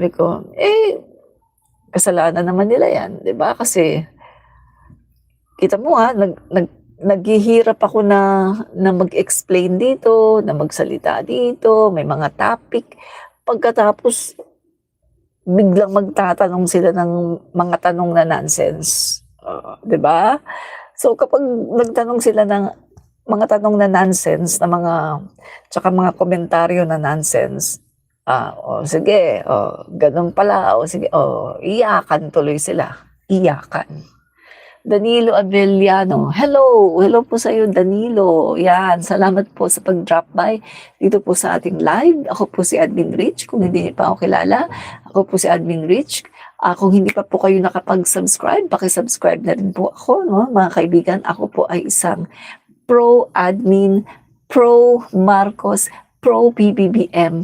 Sabi ko, kasalanan naman nila 'yan, 'di ba? Kasi kita mo nga naghihirap ako na mag-explain dito, na magsalita dito, may mga topic. Pagkatapos biglang magtatanong sila ng mga tanong na nonsense, 'di ba? So, kapag nagtanong sila ng mga tanong na nonsense na tsaka mga komentaryo na nonsense, o sige, gano'n pala, o sige, iyakan tuloy sila, iyakan. Danilo Abellano, hello, hello po sa'yo Danilo, 'yan, salamat po sa pag-drop by dito po sa ating live. Ako po si Admin Rich, kung hindi niyo pa ako kilala, ako po si Admin Rich. Kung hindi pa po kayo nakapag-subscribe, paki-subscribe na rin po ako, 'no, mga kaibigan. Ako po ay isang pro-admin, pro-Marcos, pro-PBBM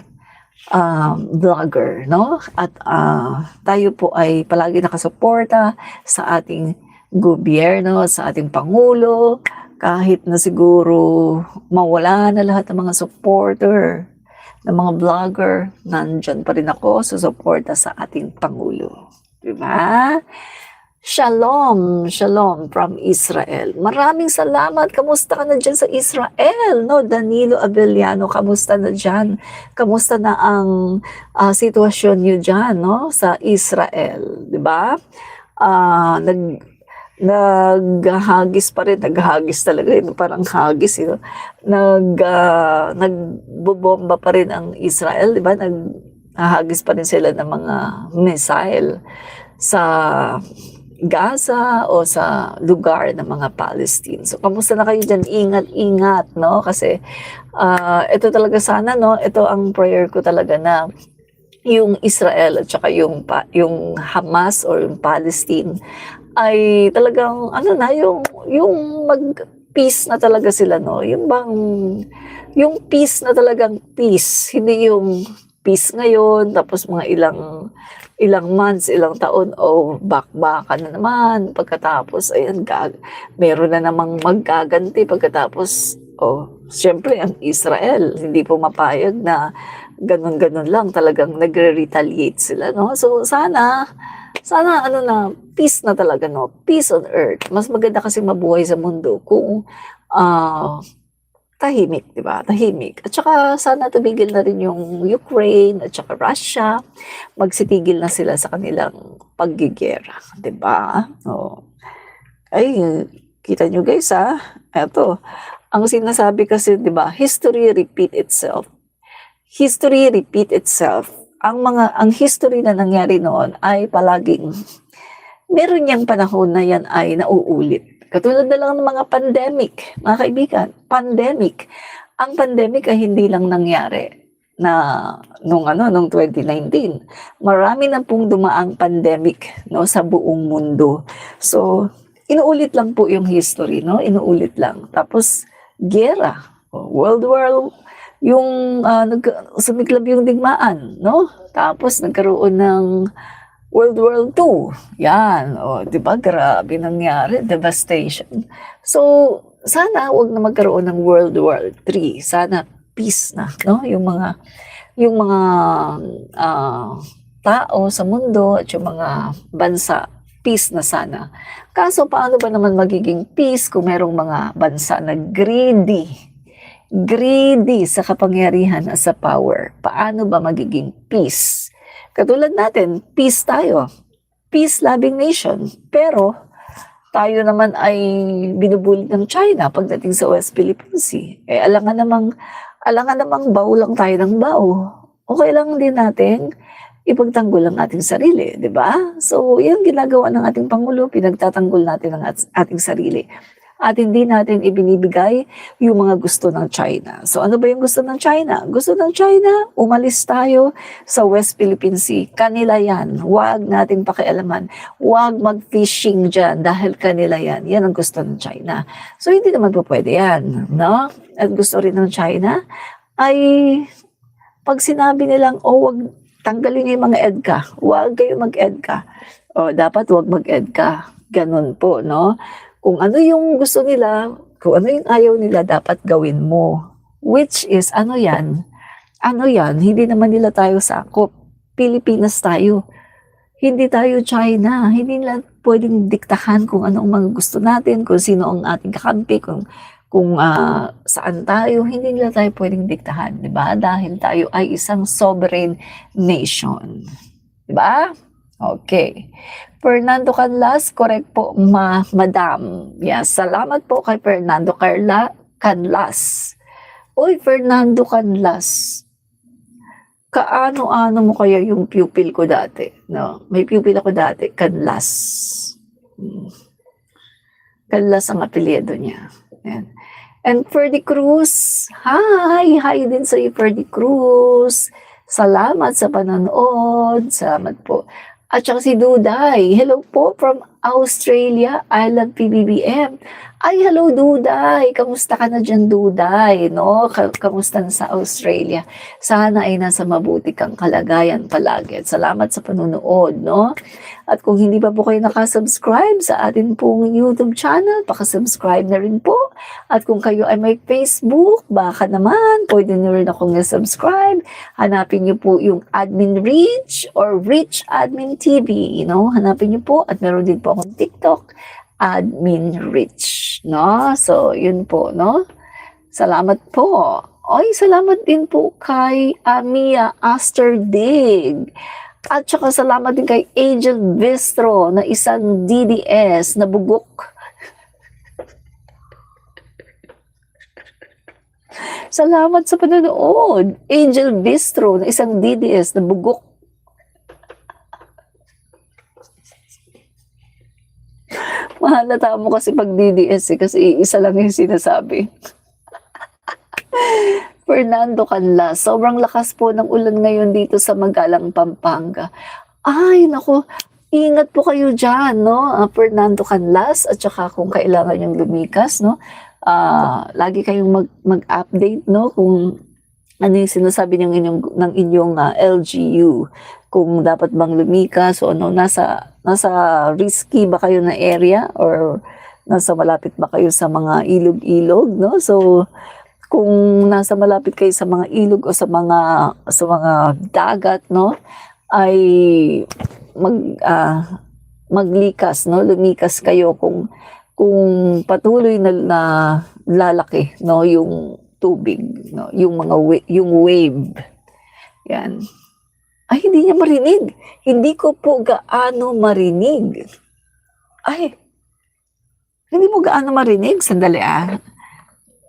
vlogger, 'no? At tayo po ay palagi nakasuporta sa ating gobyerno, sa ating pangulo, kahit na siguro mawala na lahat ng mga supporter, ng mga vlogger, nandiyan pa rin ako susuporta sa ating pangulo. 'Di ba? Shalom, shalom from Israel. Maraming salamat. Kamusta ka na dyan sa Israel? No, Danilo Abellano, kamusta na dyan? Kamusta na ang sitwasyon nyo dyan, no, sa Israel? 'Di ba? Naghahagis pa rin, naghahagis talaga yun, parang hagis yun. Nagbobomba pa rin ang Israel, di ba? Naghahagis pa rin sila ng mga missile sa Gaza o sa lugar ng mga Palestine. So, kamusta na kayo dyan? Ingat-ingat, no? Kasi ito talaga sana, no? Ito ang prayer ko talaga na yung Israel at saka yung Hamas or yung Palestine ay talagang yung mag-peace na talaga sila, no? Yung peace na talagang peace, hindi yung peace ngayon tapos mga ilang months, ilang taon, bakbakan na naman, pagkatapos ayan, meron na namang maggaganti pagkatapos, siyempre ang Israel hindi pumapayag na ganun-ganun lang, talagang nagre-retaliate sila, no? So sana na peace na talaga, no? Peace on earth. Mas maganda kasi mabuhay sa mundo kung tahimik, 'di ba? Tahimik. At saka sana tumigil na rin yung Ukraine at saka Russia. Magsitigil na sila sa kanilang paggigera, 'di ba? Ay, kita nyo guys, eto. Ang sinasabi kasi, 'di ba, history repeat itself. History repeat itself. Ang history na nangyari noon ay palaging meron niyang panahon na yan ay nauulit. Katulad na lang ng mga pandemic, mga kaibigan, pandemic. Ang pandemic ay hindi lang nangyari na nung 2019. Marami na pong dumaang pandemic, no, sa buong mundo. So, inuulit lang po yung history, no? Inuulit lang. Tapos giyera, World War, yung sumiklab yung digmaan, no? Tapos nagkaroon ng World War II. Yan, 'di ba? Grabe nangyari, devastation. So, sana wag na magkaroon ng World War III. Sana peace na, no? Yung mga tao sa mundo at yung mga bansa, peace na sana. Kaso paano ba naman magiging peace kung merong mga bansa na greedy sa kapangyarihan at sa power? Paano ba magiging peace? Katulad natin, peace tayo. Peace-loving nation. Pero tayo naman ay binubulit ng China pagdating sa West Philippine Sea. Alangan namang baw lang tayo ng baw. Okay lang din natin ipagtanggol ang ating sarili, di ba? So, yan ginagawa ng ating Pangulo, pinagtatanggol natin ang ating sarili. At hindi natin ibinibigay yung mga gusto ng China. So ano ba yung gusto ng China? Gusto ng China, umalis tayo sa West Philippine Sea. Kanila yan. Huwag nating pakialaman. Huwag mag-fishing dyan dahil kanila yan. Yan ang gusto ng China. So hindi naman po pwede yan, no? At gusto rin ng China ay pag sinabi nilang, wag tanggalin niyo yung mga EDCA. Huwag kayo mag-EDCA. Dapat huwag mag-EDCA. Ganun po, no? Kung ano yung gusto nila, kung ano yung ayaw nila, dapat gawin mo. Which is, ano yan? Hindi naman nila tayo sakop. Pilipinas tayo. Hindi tayo China. Hindi nila pwedeng diktahan kung ano ang mga gusto natin, kung sino ang ating kakampi, kung saan tayo. Hindi nila tayo pwedeng diktahan, di ba? Dahil tayo ay isang sovereign nation. Di ba? Okay. Fernando Canlas, correct po, madam. Yes, salamat po kay Fernando Canlas. Uy, Fernando Canlas. Kaano-ano mo kaya yung pupil ko dati? No? May pupil ako dati, Canlas. Canlas ang apelyido niya. Yan. And Ferdy Cruz, hi! Hi din sa iyo, Ferdy Cruz. Salamat sa panonood. Salamat po. At saka si Duday, hello po from Australia. I love PBBM. Ay, hello Duday. Kamusta ka na dyan, Duday? No? Kamusta na sa Australia? Sana ay nasa mabuti kang kalagayan palagi. At salamat sa panonood, no? At kung hindi pa po kayo nakasubscribe sa atin pong YouTube channel, pakasubscribe na rin po. At kung kayo ay may Facebook, baka naman, pwede nyo rin akong subscribe. Hanapin nyo po yung Admin Rich or Rich Admin TV, no? Hanapin nyo po. At meron din po akong TikTok, Admin Rich, no? So, yun po, no? Salamat po. Ay, salamat din po kay Mia Asterdig. At saka salamat din kay Angel Bistro na isang DDS na bugok. Salamat sa panonood. Angel Bistro na isang DDS na bugok. Mahalata mo kasi pag DDS kasi isa lang yung sinasabi. Fernando Canlas, sobrang lakas po ng ulan ngayon dito sa Magalang, Pampanga. Ay, naku, ingat po kayo dyan, no? Fernando Canlas, at saka kung kailangan yung lumikas, no? Lagi kayong mag-update, no? Kung ano yung sinasabi ng inyong LGU. Kung dapat bang lumikas o ano, nasa risky ba kayo na area or nasa malapit ba kayo sa mga ilog-ilog, no? So, kung nasa malapit kayo sa mga ilog o sa mga dagat, no, ay maglikas, no, lumikas kayo kung patuloy na lalaki, no, yung tubig, no, yung wave. Yan. Ay, hindi niya marinig. Hindi ko po gaano marinig. Ay, hindi mo gaano marinig?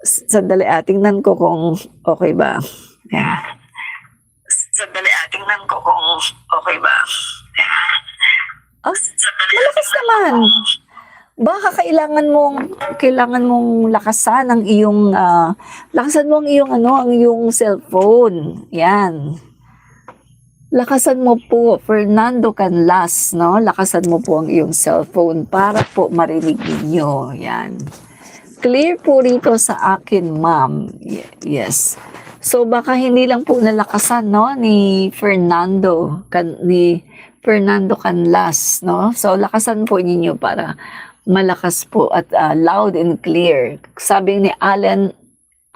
Sandali tingnan ko kung okay ba. Yeah. Sandali, tingnan ko kung okay ba. Yeah. Oh, malakas naman. Baka kailangan mong lakasan ang iyong ang iyong cellphone. Yan. Lakasan mo po, Fernando Canlas, no? Lakasan mo po ang iyong cellphone para po marinig niyo. Yan. Clear po rito sa akin, ma'am. Yes. So, baka hindi lang po nalakasan, no, ni Fernando Canlas, no? So, lakasan po ninyo para malakas po at loud and clear. Sabi ni Alan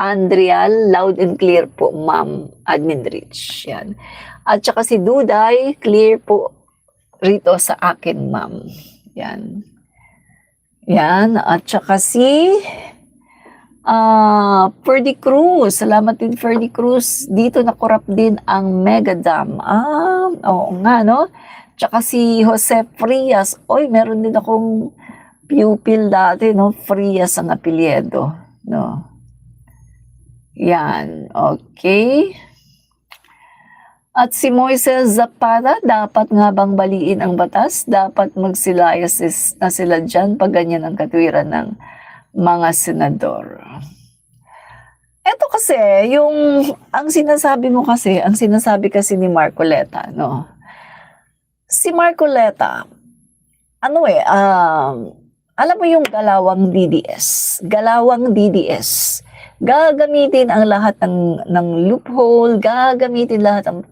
Andrial, loud and clear po, ma'am, Admin Rich. Yan. At saka si Duday, clear po rito sa akin, ma'am. Yan. Yan, at saka si Ferdy Cruz. Salamat din, Ferdy Cruz. Dito nakurap din ang Mega Dam. Oo nga, no? Tsaka si Jose Frias. Oy, meron din akong pupil dati, no? Frias ang apelyido, no? Yan, okay. At si Moises Zapata, dapat nga bang baliin ang batas? Dapat magsilayas na sila dyan pag ganyan ang katwiran ng mga senador. Eto kasi, ang sinasabi kasi ni Marcoleta, no? Si Marcoleta, alam mo yung galawang DDS. Gagamitin ang lahat ng loophole, gagamitin lahat ng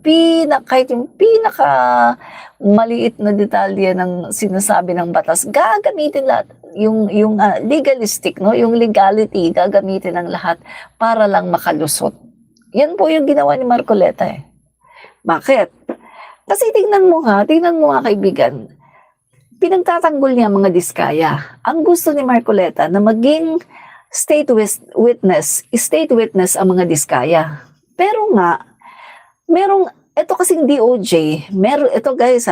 kahit yung pinaka maliit na detalye ng sinasabi ng batas, gagamitin lahat yung legalistic, no, yung legality, gagamitin ang lahat para lang makalusot. Yan po yung ginawa ni Marcoleta. Bakit? Kasi tingnan mo nga kaibigan, pinagtatanggol niya ang mga diskaya. Ang gusto ni Marcoleta na maging state witness ang mga diskaya. Pero nga, ito kasing DOJ, ito guys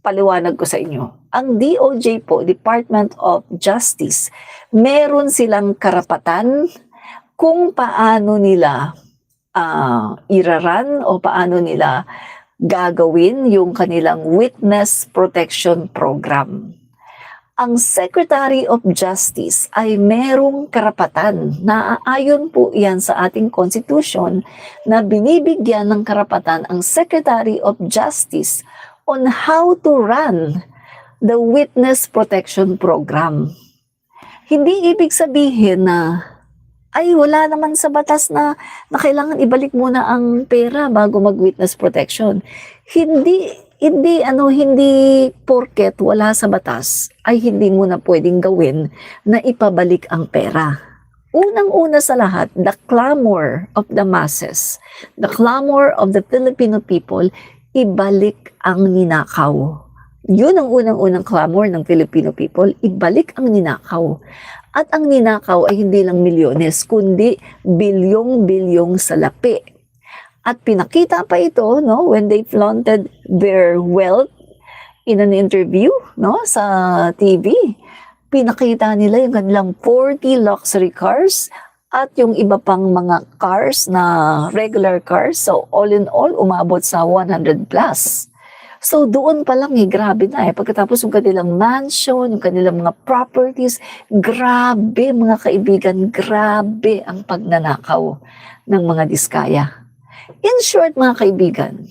paliwanag ko sa inyo. Ang DOJ po, Department of Justice, meron silang karapatan kung paano nila iraran o paano nila gagawin yung kanilang witness protection program. Ang Secretary of Justice ay merong karapatan na ayon po yan sa ating Constitution na binibigyan ng karapatan ang Secretary of Justice on how to run the witness protection program. Hindi ibig sabihin na ay wala naman sa batas na kailangan ibalik muna ang pera bago mag-witness protection. Hindi porket wala sa batas ay hindi mo na pwedeng gawin na ipabalik ang pera. Unang-una sa lahat, the clamor of the masses, the clamor of the Filipino people, ibalik ang ninakaw. Yun ang unang-unang clamor ng Filipino people, ibalik ang ninakaw. At ang ninakaw ay hindi lang milyones, kundi bilyong-bilyong salapi. At pinakita pa ito, no, when they flaunted their wealth in an interview, no, sa TV. Pinakita nila yung kanilang 40 luxury cars at yung iba pang mga cars na regular cars. So all in all, umabot sa 100 plus. So doon pa lang grabe na Pagkatapos yung kanilang mansion, yung kanilang mga properties, grabe mga kaibigan, grabe ang pagnanakaw ng mga diskaya. In short mga kaibigan,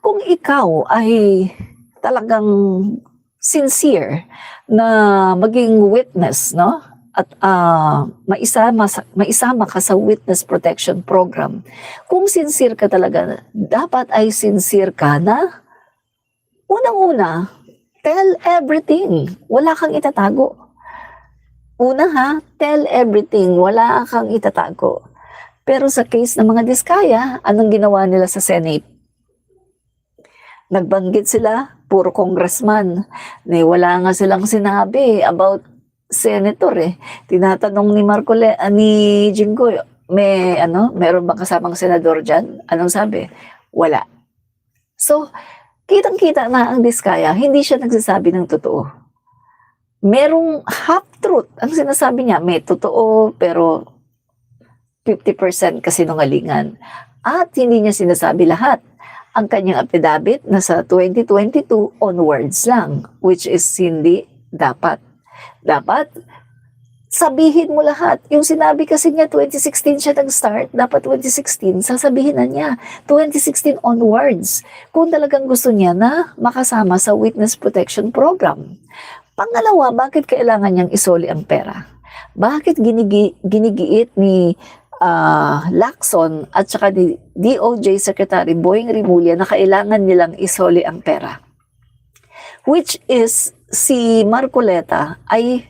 kung ikaw ay talagang sincere na maging witness, no? At maisama ka sa witness protection program, kung sincere ka talaga, dapat ay sincere ka na unang-una, tell everything. Wala kang itatago. Una tell everything. Wala kang itatago. Pero sa case ng mga diskaya, anong ginawa nila sa Senate? Nagbanggit sila, puro congressman. Wala nga silang sinabi about senator Tinatanong ni Jinggoy, meron bang kasamang senador dyan? Anong sabi? Wala. So, kitang-kita na ang diskaya, hindi siya nagsasabi ng totoo. Merong half-truth ang sinasabi niya. May totoo, pero 50% kasinungalingan. At hindi niya sinasabi lahat. Ang kanyang affidavit nasa 2022 onwards lang, which is hindi dapat. Dapat sabihin mo lahat. Yung sinabi kasi niya 2016 siya nag-start, dapat 2016 sasabihin na niya 2016 onwards kung talagang gusto niya na makasama sa witness protection program. Pangalawa, bakit kailangan niyang isoli ang pera? Bakit ginigiit ni Lacson at saka ni DOJ Secretary Boying Rimulya na kailangan nilang isoli ang pera? Which is, si Marcoleta ay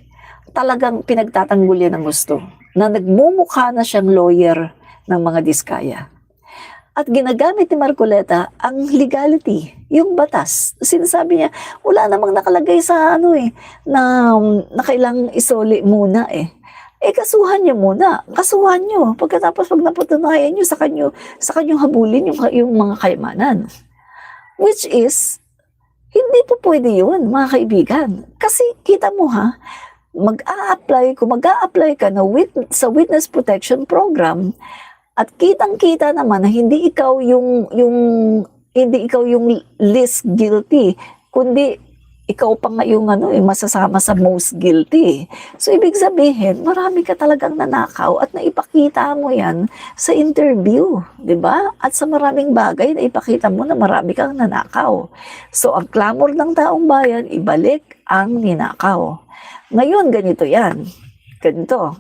talagang pinagtatanggol yan ng gusto, na nagmumukha na siyang lawyer ng mga diskaya. At ginagamit ni Marcoleta ang legality, yung batas. Sinasabi niya, wala namang nakalagay sa na kailangang isoli muna kasuhan niyo muna. Kasuhan niyo. Pagkatapos pag napatunayan niyo sa kanyang habulin yung mga kayamanan. Which is, hindi po pwede yun, mga kaibigan. Kasi kita mo kung mag-a-apply ka sa witness protection program at kitang-kita naman na hindi ikaw yung least guilty, kundi ikaw pa nga yung masasama sa most guilty. So ibig sabihin, marami ka talagang nanakaw at naipakita mo yan sa interview, 'di ba? At sa maraming bagay na ipakita mo na marami kang nanakaw. So ang clamor ng taong bayan, ibalik ang ninakaw. Ngayon, ganito yan. Ganito.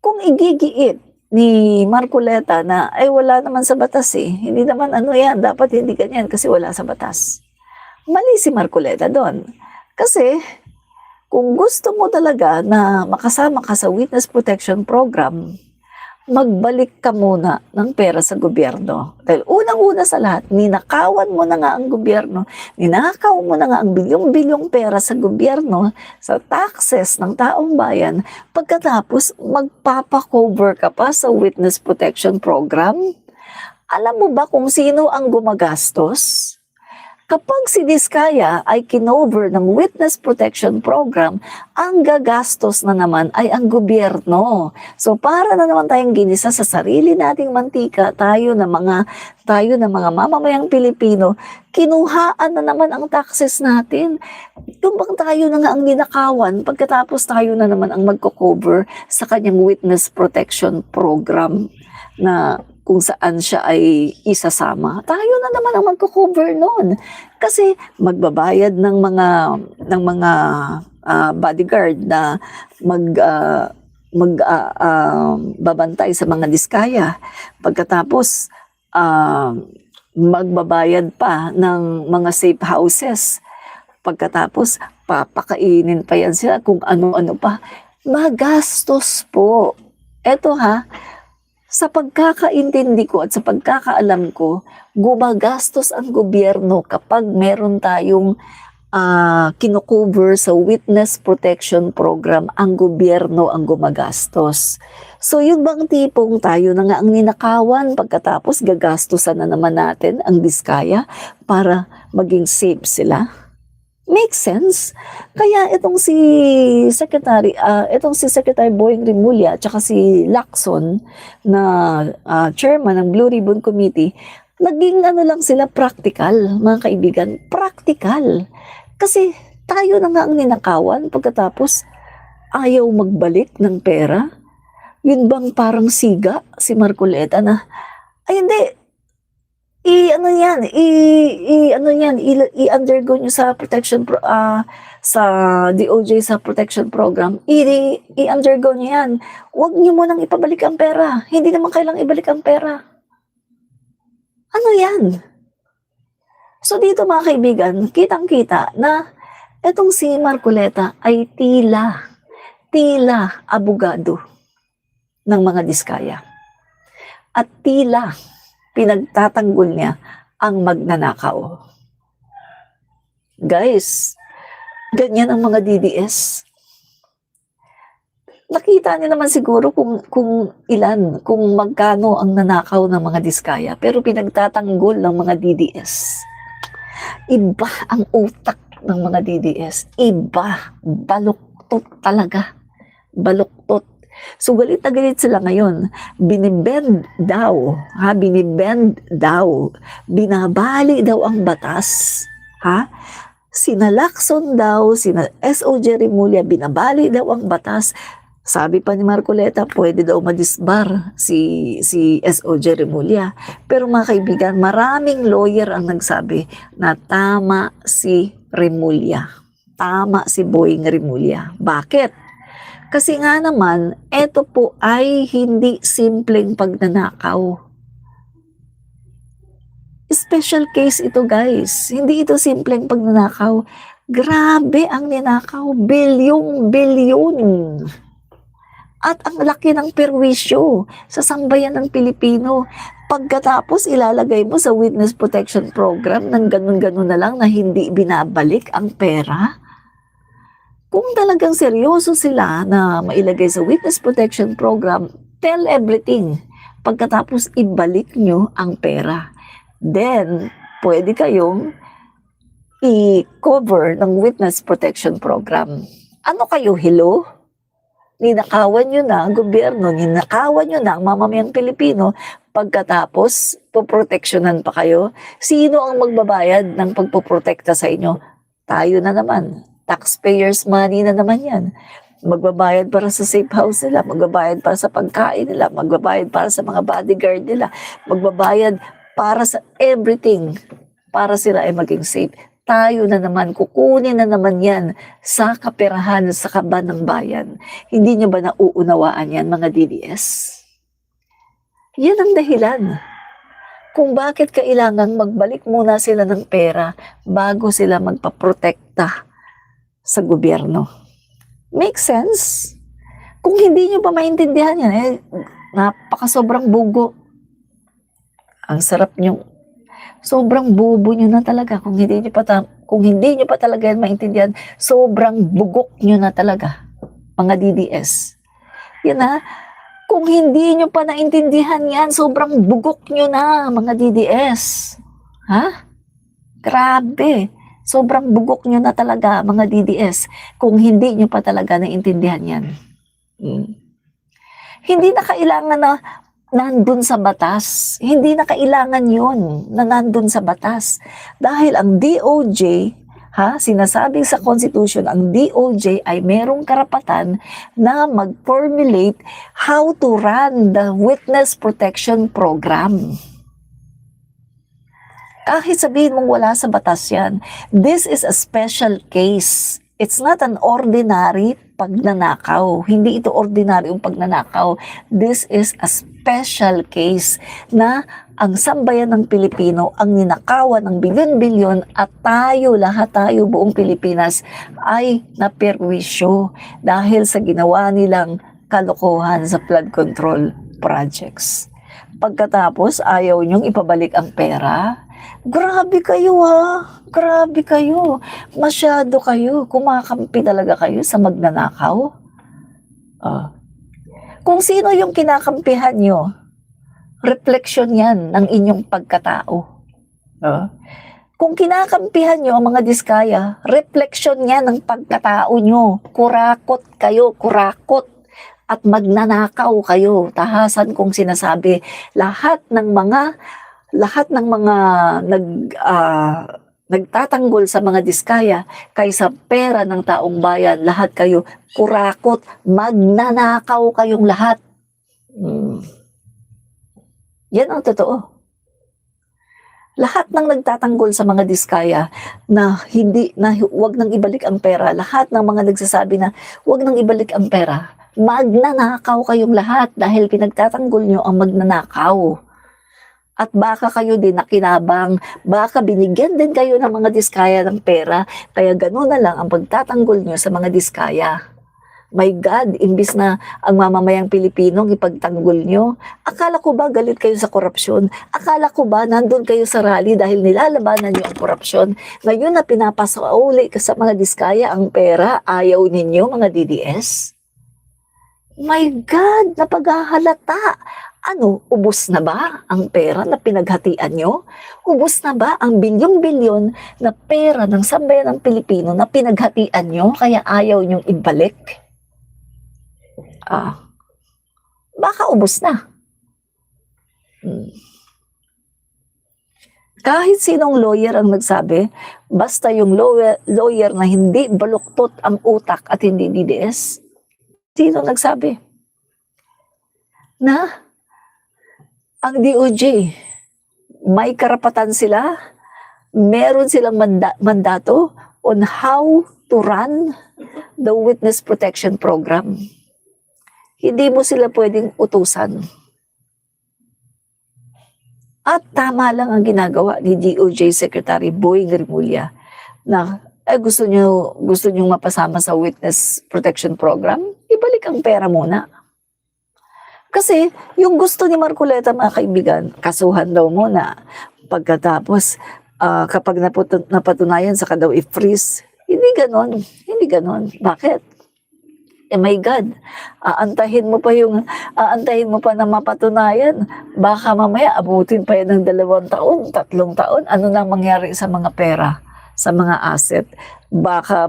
Kung igigiit ni Marcoleta na, wala naman sa batas hindi naman yan, dapat hindi ganyan kasi wala sa batas. Mali si Marcoleta doon. Kasi, kung gusto mo talaga na makasama ka sa witness protection program, magbalik ka muna ng pera sa gobyerno. Dahil unang-una sa lahat, ninakawan mo na nga ang gobyerno, ninakaw mo na nga ang bilyong-bilyong pera sa gobyerno, sa taxes ng taong bayan, pagkatapos magpapakover ka pa sa witness protection program. Alam mo ba kung sino ang gumagastos? Kapag si Diskaya ay kinover ng Witness Protection Program, ang gagastos na naman ay ang gobyerno. So para na naman tayong ginisa sa sarili nating mantika, tayo na mga mamamayang Pilipino, kinuhaan na naman ang taxes natin. Tumbang tayo na nga ang ninakawan, pagkatapos tayo na naman ang magko-cover sa kanyang Witness Protection Program na kung saan siya ay isasama. Tayo na naman ang magko-cover noon. Kasi magbabayad ng mga bodyguard na babantay sa mga Diskaya. Pagkatapos magbabayad pa ng mga safe houses. Pagkatapos papakainin pa yan sila kung ano-ano pa. Magastos po. Eto sa pagkakaintindi ko at sa pagkakaalam ko, gumagastos ang gobyerno kapag meron tayong kinocover sa Witness Protection Program, ang gobyerno ang gumagastos. So yun bang tipong tayo na nga ang ninakawan, pagkatapos gagastusan na naman natin ang Diskaya para maging safe sila? Makes sense. Kaya itong si Secretary Boying Rimulya at saka si Lacson na chairman ng Blue Ribbon Committee, naging lang sila practical, mga kaibigan, practical. Kasi tayo na nga ang ninakawan pagkatapos ayaw magbalik ng pera. Yun bang parang siga si Marcoleta na, ay hindi, i-undergo nyo sa sa DOJ sa protection program, i-undergo nyo yan. Huwag nyo munang ipabalik ang pera. Hindi naman kailang ibalik ang pera. Ano yan? So dito mga kaibigan, kitang-kita na etong si Marcoleta ay tila abogado ng mga Diskaya. At tila pinagtatanggol niya ang magnanakaw. Guys, ganyan ang mga DDS. Nakita niyo naman siguro kung magkano ang nanakaw ng mga Diskaya, pero pinagtatanggol ng mga DDS. Iba ang utak ng mga DDS. Iba. Baluktot talaga. Baluktot. So galit na galit sila ngayon. Binibend daw. Binabali daw ang batas. Sina Lacson daw, sina SOJ Rimulya, binabali daw ang batas. Sabi pa ni Marcoleta, pwede daw madisbar si SOJ Rimulya. Pero mga kaibigan, maraming lawyer ang nagsabi na tama si Rimulya. Tama si Boying Rimulya. Bakit? Kasi nga naman, eto po ay hindi simpleng pagnanakaw. Special case ito, guys. Hindi ito simpleng pagnanakaw. Grabe ang ninakaw. Bilyong-bilyon. At ang laki ng perwisyo sa sambayan ng Pilipino. Pagkatapos ilalagay mo sa Witness Protection Program ng ganun-ganun na lang na hindi binabalik ang pera. Kung talagang seryoso sila na mailagay sa Witness Protection Program, tell everything. Pagkatapos ibalik nyo ang pera. Then, pwede kayong i-cover ng Witness Protection Program. Ano kayo, hello? Ninakawan nyo na ang gobyerno, ninakawan nyo na ang mamamayang Pilipino, pagkatapos poproteksyonan pa kayo. Sino ang magbabayad ng pagpoprotekta sa inyo? Tayo na naman. Taxpayers' money na naman yan. Magbabayad para sa safe house nila, magbabayad para sa pagkain nila, magbabayad para sa mga bodyguard nila, magbabayad para sa everything, para sila ay maging safe. Tayo na naman, kukunin na naman yan sa kaperahan, sa kaban ng bayan. Hindi nyo ba nauunawaan yan, mga DDS? Yan ang dahilan kung bakit kailangang magbalik muna sila ng pera bago sila magpaprotekta sa gobyerno. Make sense? Kung hindi nyo pa maintindihan yan, Sobrang bugo. Ang sarap niyong sobrang bobo niyo na talaga kung hindi niyo pa talaga yan maintindihan, sobrang bugok niyo na talaga, mga DDS. Yan na, kung hindi niyo pa naintindihan yan, sobrang bugok niyo na, mga DDS. Ha? Grabe. Sobrang bugok niyo na talaga, mga DDS, kung hindi niyo pa talaga naintindihan yan. Hindi na kailangan na nandun sa batas. Hindi na kailangan yun na nandun sa batas. Dahil ang DOJ, sinasabing sa Constitution, ang DOJ ay merong karapatan na mag-formulate how to run the Witness Protection Program. Kahit sabihin mong wala sa batas yan, this is a special case. It's not an ordinary pagnanakaw. Hindi ito ordinaryong pagnanakaw. This is a special case na ang sambayan ng Pilipino ang ninakawan ng bilyon-bilyon at lahat tayo buong Pilipinas ay naperwisyo dahil sa ginawa nilang kalokohan sa flood control projects. Pagkatapos, ayaw niyong ipabalik ang pera. Grabe kayo Grabe kayo. Masyado kayo. Kumakampi talaga kayo sa magnanakaw. Kung sino yung kinakampihan nyo, refleksyon yan ng inyong pagkatao. Kung kinakampihan nyo ang mga diskaya, refleksyon yan ng pagkatao nyo. Kurakot kayo, kurakot. At magnanakaw kayo. Tahasan kong sinasabi, lahat ng mga nagtatanggol sa mga diskaya kaysa pera ng taong bayan, lahat kayo kurakot, magnanakaw kayong lahat. Yan ang totoo. Lahat ng nagtatanggol sa mga diskaya na wag nang ibalik ang pera, lahat ng mga nagsasabi na wag nang ibalik ang pera, magnanakaw kayong lahat dahil pinagtatanggol nyo ang magnanakaw. At baka kayo din nakinabang, baka binigyan din kayo ng mga diskaya ng pera, kaya gano'n na lang ang pagtatanggol nyo sa mga diskaya. My God, imbis na ang mamamayang Pilipinong ipagtanggol nyo, akala ko ba galit kayo sa korupsyon? Akala ko ba nandun kayo sa rally dahil nilalabanan nyo ang korupsyon? Ngayon na pinapasauli sa mga diskaya ang pera, ayaw ninyo mga DDS? My God, napaghahalata. Ubos na ba ang pera na pinaghatian nyo? Ubos na ba ang bilyong-bilyon na pera ng sambayan ng Pilipino na pinaghatian nyo kaya ayaw nyong ibalik? Baka ubos na. Kahit sinong lawyer ang nagsabi, basta yung lawyer na hindi baluktot ang utak at hindi DDS, sino nagsabi? Na ang DOJ, may karapatan sila, meron silang mandato on how to run the Witness Protection Program. Hindi mo sila pwedeng utusan. At tama lang ang ginagawa ni DOJ Secretary Boying Rimulya na gusto nyo mapasama sa Witness Protection Program, ibalik ang pera muna. Kasi yung gusto ni Marcoleta, mga kaibigan, kasuhan daw muna. Pagkatapos, kapag napatunayan saka daw i-freeze. Hindi ganon. Bakit? My God, aantahin mo pa na mapatunayan. Baka mamaya abutin pa yan ng 2 taon, 3 taon. Ano nang mangyari sa mga pera, sa mga asset? Baka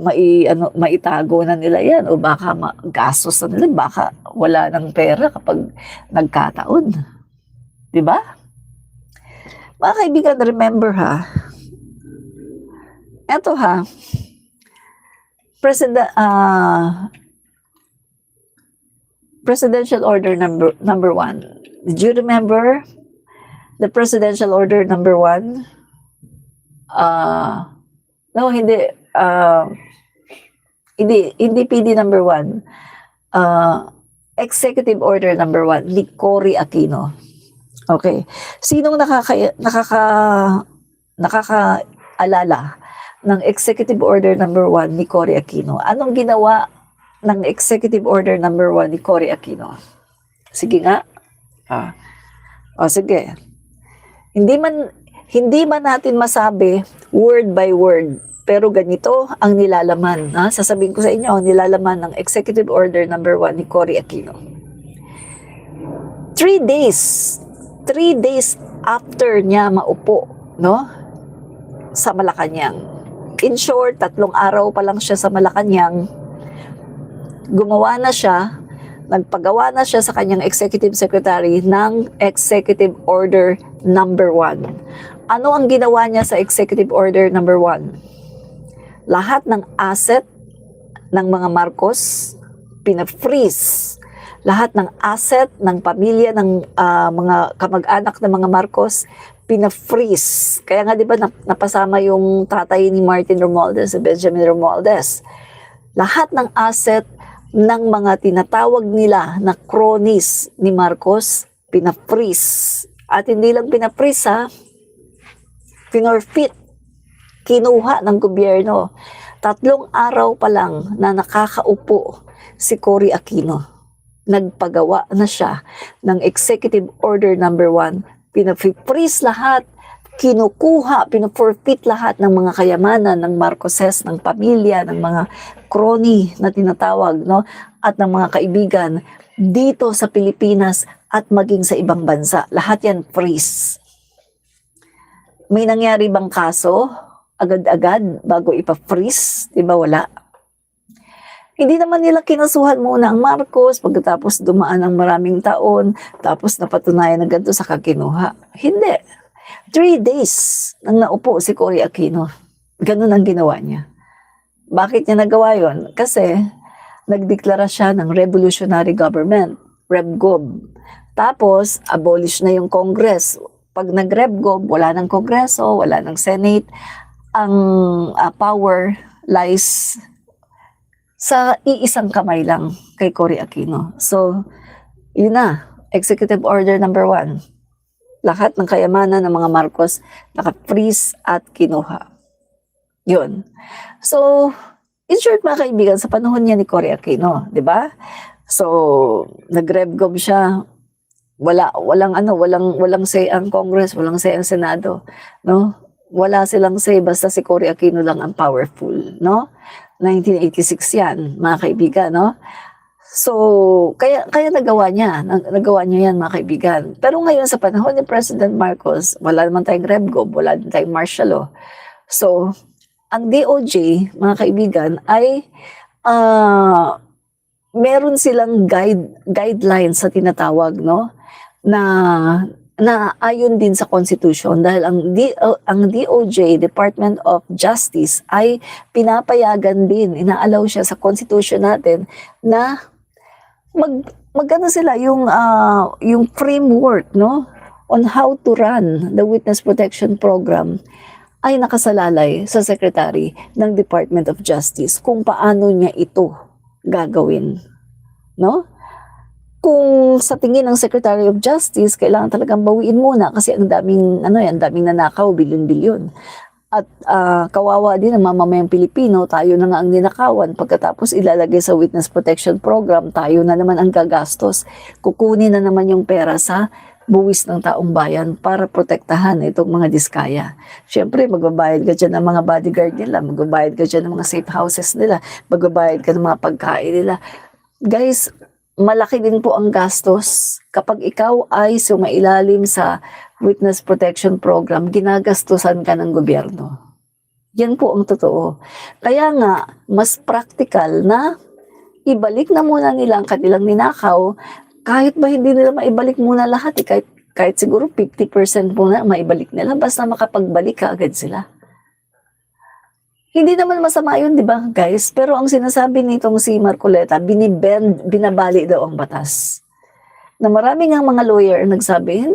maitago na nila yan o baka gastos na nila, baka wala ng pera kapag nagkataon. Diba? Mga kaibigan, remember eto Presidential Order number 1. Did you remember the Presidential Order number 1? No, hindi. Hindi PD number 1. Executive Order number 1 ni Cory Aquino. Okay. Sinong nakakaalala ng Executive Order number 1 ni Cory Aquino? Anong ginawa ng Executive Order number 1 ni Cory Aquino? Sige nga. O sige, hindi man natin masabi word by word, pero ganito ang nilalaman. Sasabihin ko sa inyo, ang nilalaman ng Executive Order number 1 ni Cory Aquino. 3 days after niya maupo, no, sa Malacanang. In short, 3 araw pa lang siya sa Malacanang, nagpagawa na siya sa kanyang executive secretary ng Executive Order number 1. Ano ang ginawa niya sa Executive Order number 1? Lahat ng asset ng mga Marcos, pina-freeze. Lahat ng asset ng pamilya ng mga kamag-anak ng mga Marcos, pina-freeze. Kaya nga 'di ba napasama yung tatay ni Martin Romualdez, si Benjamin Romualdez. Lahat ng asset ng mga tinatawag nila na cronies ni Marcos, pina-freeze. At hindi lang pina-freeze, pinorfeit, kinuha ng gobyerno. 3 araw pa lang na nakakaupo si Cory Aquino, nagpagawa na siya ng Executive Order number 1. Pina-freeze lahat, kinukuha, pina-forfeit lahat ng mga kayamanan ng Marcoses, ng pamilya, ng mga crony na tinatawag, no? At ng mga kaibigan dito sa Pilipinas at maging sa ibang bansa. Lahat yan freeze. May nangyari bang kaso agad-agad bago ipa-freeze? Diba wala? Hindi naman nila kinasuhan muna ang Marcos pagkatapos dumaan ang maraming taon, tapos napatunayan na ganito sa kakinuha. Hindi. 3 days nang naupo si Cory Aquino. Ganun ang ginawa niya. Bakit niya nagawa yon? Kasi nagdeklara siya ng revolutionary government, RevGov. Tapos, abolish na yung Congress. Pag nag-RevGov, wala ng Kongreso, wala ng Senate. Ang power lies sa iisang kamay lang kay Cory Aquino. So, yun na, Executive Order number 1. Lahat ng kayamanan ng mga Marcos naka-freeze at kinuha. Yun. So, in short mga kaibigan, sa panahon niya ni Cory Aquino, di ba? So, nag-RevGov siya. Walang say ang Congress, walang say ang Senado, no? Wala silang say, basta si Cory Aquino lang ang powerful, no? 1986 yan, mga kaibigan, no? So, kaya nagawa niya yan, mga kaibigan. Pero ngayon sa panahon ni President Marcos, wala naman tayong RevGov, wala din tayong martial law. So, ang DOJ, mga kaibigan, ay meron silang guidelines sa tinatawag, no? Na ayon din sa Constitution, dahil ang DOJ, Department of Justice, ay pinapayagan din, inaalaw siya sa Constitution natin na magano sila yung framework, no, on how to run the Witness Protection Program ay nakasalalay sa Secretary ng Department of Justice kung paano niya ito gagawin, no? Kung sa tingin ng Secretary of Justice, kailangan talagang bawiin muna kasi ang daming nanakaw, bilyon-bilyon. At kawawa din ang mamamayang Pilipino, tayo na nga ang ninakawan. Pagkatapos ilalagay sa Witness Protection Program, tayo na naman ang gagastos. Kukunin na naman yung pera sa buwis ng taong bayan para protektahan itong mga diskaya. Siyempre, magbabayad ka dyan ng mga bodyguard nila, magbabayad ka dyan ng mga safe houses nila, magbabayad ka ng mga pagkain nila. Guys, malaki din po ang gastos kapag ikaw ay sumailalim sa Witness Protection Program, ginagastusan ka ng gobyerno. Yan po ang totoo. Kaya nga, mas practical na ibalik na muna nila ang kanilang ninakaw, kahit ba hindi nila maibalik muna lahat, kahit siguro 50% muna maibalik nila, basta makapagbalik ka agad sila. Hindi naman masama yun, di ba, guys? Pero ang sinasabi nitong si Marcoleta, binabali daw ang batas. Na marami nga mga lawyer nagsabi,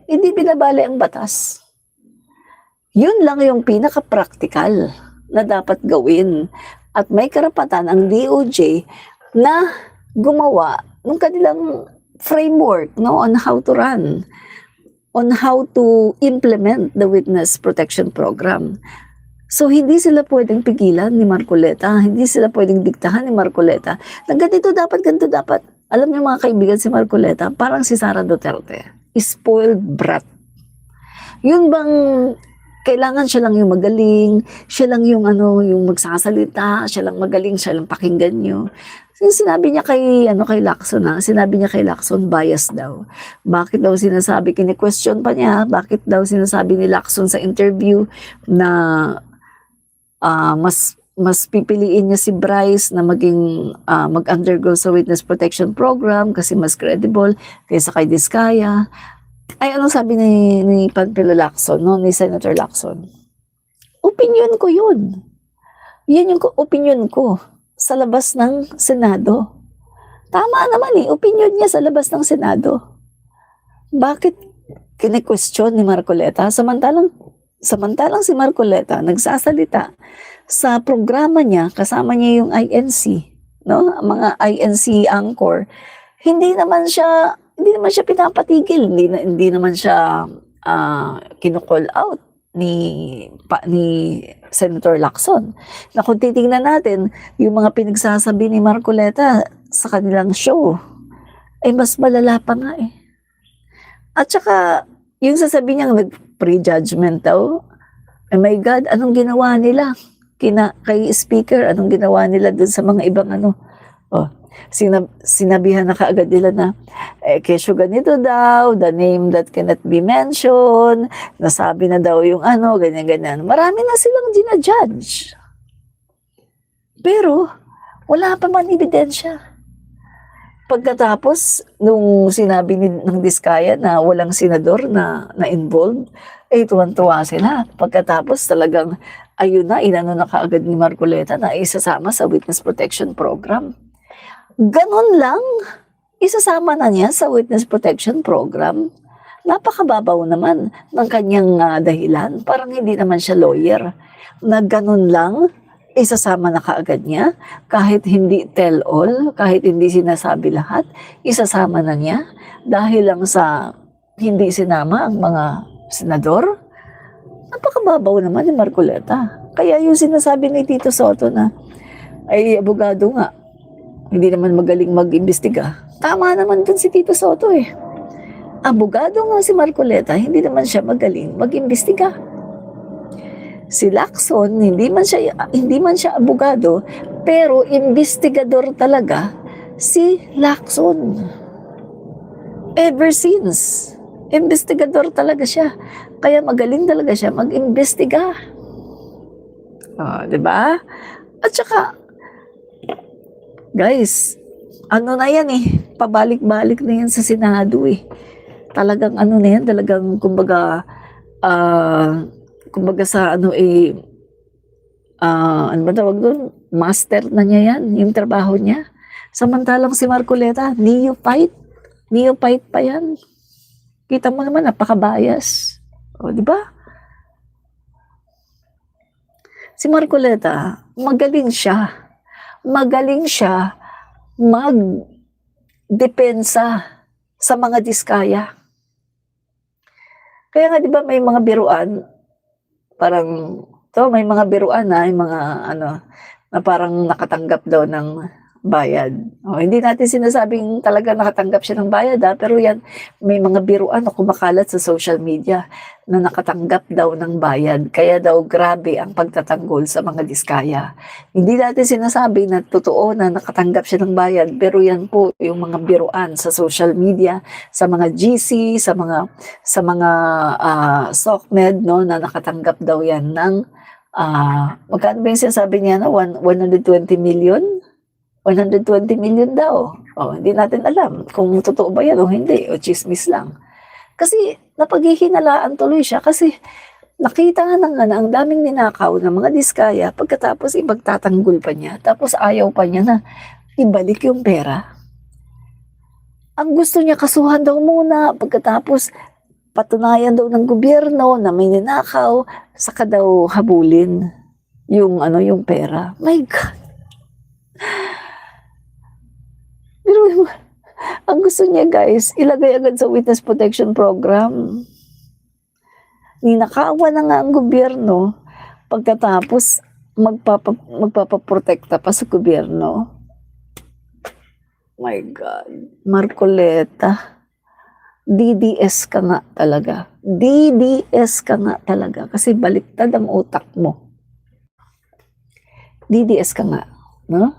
hindi binabali ang batas. Yun lang yung pinaka-practical na dapat gawin. At may karapatan ang DOJ na gumawa ng kanilang framework, no, on how to run, on how to implement the Witness Protection Program. So, hindi sila pwedeng pigilan ni Marcoleta, hindi sila pwedeng diktahan ni Marcoleta na ganito dapat, ganito dapat. Alam niyo mga kaibigan, si Marcoleta parang si Sara Duterte, spoiled brat. Yun bang kailangan siya lang yung magaling, siya lang yung ano, yung magsasalita, siya lang magaling, siya lang pakinggan niyo. Yung sinabi niya kay ano, kay Lacson, sinabi niya kay Lacson bias daw. Bakit daw sinasabi, kini-question pa niya, bakit daw sinasabi ni Lacson sa interview na mas pipiliin niya si Bryce na maging mag-undergo sa witness protection program kasi mas credible kaysa kay Diskaya. Ay, anong sabi ni Panfilo Lacson, no, ni Senator Lacson? Opinion ko yun. Yan yung opinion ko sa labas ng Senado. Tama naman opinion niya sa labas ng Senado. Bakit kine-question ni Marcoleta? Samantalang si Marcoleta nagsasalita sa programa niya, kasama niya yung INC, no? Mga INC anchor. Hindi naman siya pinapatigil, hindi naman siya kino-call out ni Senator Lacson. Na kung titingnan natin yung mga pinagsasabi ni Marcoleta sa kanilang show, ay mas malala pa nga eh. At saka yung sasabihin niyang nag-prejudgment daw, oh my God, anong ginawa nila kay speaker, anong ginawa nila dun sa mga ibang ano, sinabihan na kaagad nila na kesyo ganito daw, the name that cannot be mentioned, nasabi na daw yung ano, ganyan-ganyan. Marami na silang ginajudge. Pero, wala pa man ebidensya. Pagkatapos, nung sinabi ng Diskaya na walang senador na involved, tuwan-tuwa sila. Pagkatapos talagang, ayun na, inano na kaagad ni Marcoleta na isasama sa Witness Protection Program. Ganon lang, isasama na niya sa Witness Protection Program. Napakababaw naman ng kanyang dahilan. Parang hindi naman siya lawyer. Na ganon lang, isasama na kaagad niya. Kahit hindi tell all, kahit hindi sinasabi lahat, isasama na niya. Dahil lang sa hindi sinama ang mga senador. Napakababaw naman ni Marcoleta. Kaya yung sinasabi ni Tito Soto na, ay abogado nga, hindi naman magaling mag-imbestiga. Tama naman dun si Tito Soto eh. Abogado nga si Marcoleta, hindi naman siya magaling mag-imbestiga. Si Lacson, hindi man siya abogado, pero investigador talaga si Lacson. Ever since, investigador talaga siya. Kaya magaling talaga siya mag-imbestiga. Diba? At saka, guys, ano na yan pabalik-balik na yan sa Senado Talagang ano na yan, talagang kumbaga sa ano ano ba tawag doon? Master na niya yan, yung trabaho niya. Samantalang si Marcoleta, neophyte pa yan. Kita mo naman, napaka-bias. Di ba? Si Marcoleta, magaling siya magdepensa sa mga Diskaya. Kaya nga 'di ba may mga biruan, may mga biruan yung mga ano, na parang nakatanggap daw ng bayad. Hindi natin sinasabing talaga nakatanggap siya ng bayad pero yan, may mga biruan na kumakalat sa social media na nakatanggap daw ng bayad. Kaya daw grabe ang pagtatanggol sa mga Diskaya. Hindi natin sinasabi na totoo na nakatanggap siya ng bayad, pero yan po yung mga biruan sa social media, sa mga GC, sa mga SOCMED, no, na nakatanggap daw yan ng magkano ba yung sinasabi niya na 120 million? 120 million daw. Hindi natin alam kung totoo ba yan o hindi, o chismis lang. Kasi napaghihinalaan tuloy siya kasi nakita nga na ang daming ninakaw ng mga Diskaya pagkatapos ibagtatanggol pa niya. Tapos ayaw pa niya na ibalik yung pera. Ang gusto niya kasuhan daw muna pagkatapos patunayan daw ng gobyerno na may ninakaw, saka daw habulin yung pera. My God. Pero ang gusto niya guys, ilagay agad sa Witness Protection Program. Ninakawan na nga ang gobyerno, pagkatapos magpapaprotekta pa sa gobyerno. My God, Marcoleta, DDS ka nga talaga. DDS ka nga talaga kasi baliktad ang utak mo. DDS ka nga, no?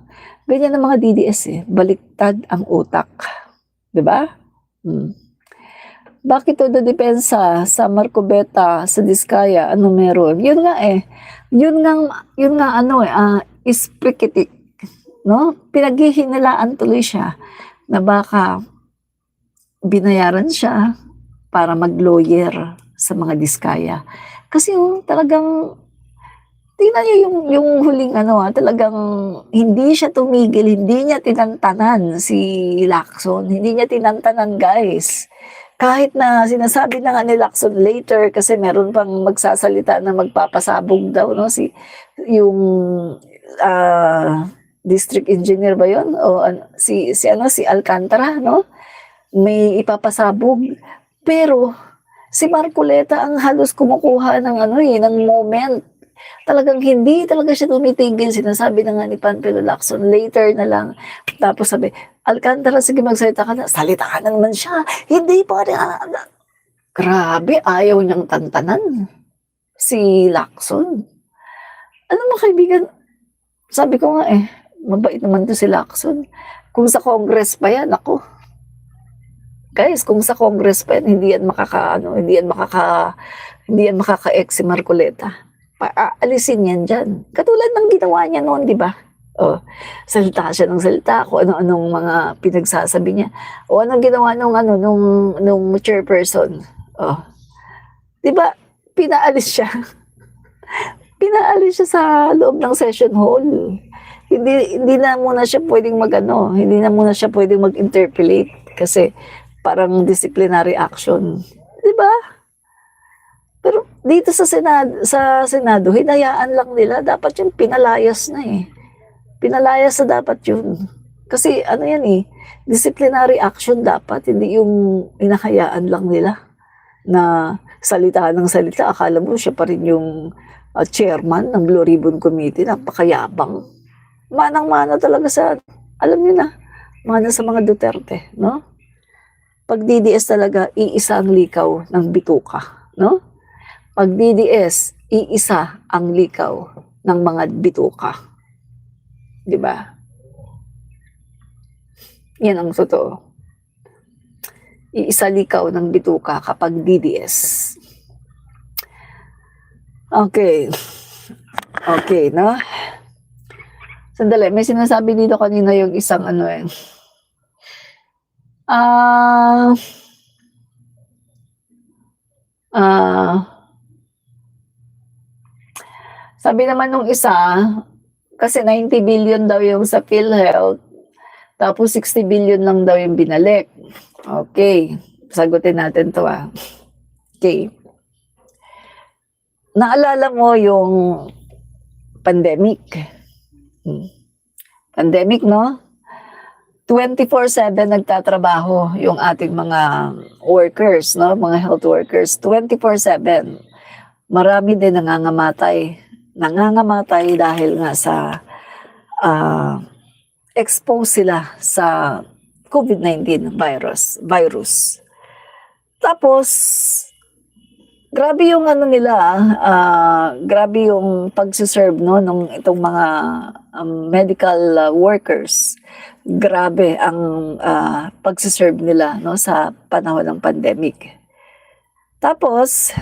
Ganyan ang mga DDS eh, baliktad ang utak. 'Di ba? Bakit todo depensa sa Marcobeta, sa Diskaya, ano meron? Yun nga eh. Yun nga ano eh, isprikitik, no? Pinaghihinalaan tuloy siya na baka binayaran siya para mag-lawyer sa mga Diskaya. Kasi talagang tingnan niyo yung huling ano talagang hindi siya tumigil, hindi niya tinantanan si Lacson, hindi niya tinantanan guys. Kahit na sinasabi na nga ni Lacson later kasi meron pang magsasalita na magpapasabog daw no yung district engineer ba yon o si Alcantara no may ipapasabog pero si Marcoleta ang halos kumukuha ng ng moment. Talagang hindi talaga siya tumitigil. Sinasabi na nga ni Panfilo Lacson, later na lang. Tapos sabi, Alcantara, sige magsalita ka na. Salita ka na naman siya. Hindi pa rin. Grabe, ayaw niyang tantanan. Si Lacson. Ano mo kaibigan, sabi ko nga mabait naman to si Lacson. Kung sa Congress pa yan, ako. Guys, kung sa Congress pa yan, hindi yan makaka-ex si Marcoleta. Paalisin yan dyan. Katulad ng ginawa niya noon, di ba? Salita siya ng salita, kung ano-anong mga pinagsasabi niya. O anong ginawa nung chairperson. Di ba? Pinaalis siya. Pinaalis siya sa loob ng session hall. Hindi na muna siya pwedeng hindi na muna siya pwedeng mag-interpolate kasi parang disciplinary action. Di ba? Pero dito sa Senado, hinayaan lang nila. Dapat yung pinalayas na Pinalayas na dapat yun. Kasi yan disciplinary action dapat. Hindi yung inahayaan lang nila na salita ng salita. Akala mo siya pa rin yung chairman ng Blue Ribbon Committee. Napakayabang. Manang-mana talaga alam niyo na, mana sa mga Duterte, no? Pag DDS talaga, iisa ang likaw ng bituka, no? Pag DDS, iisa ang likaw ng mga bituka. Di ba? Yan ang totoo. Iisa likaw ng bituka kapag DDS. Okay. Okay, no? Sandali, may sinasabi dito kanina yung isang sabi naman nung isa, kasi 90 billion daw yung sa PhilHealth, tapos 60 billion lang daw yung binalik. Okay, sagutin natin to Okay. Naalala mo yung pandemic? Pandemic, no? 24/7 nagtatrabaho yung ating mga workers, no? Mga health workers, 24/7. Marami din nangangamatay dahil nga sa expose sila sa COVID-19 virus. Tapos grabe yung grabe yung pagsiserve nung itong mga medical workers. Grabe ang pagsiserve nila sa panahon ng pandemic. Tapos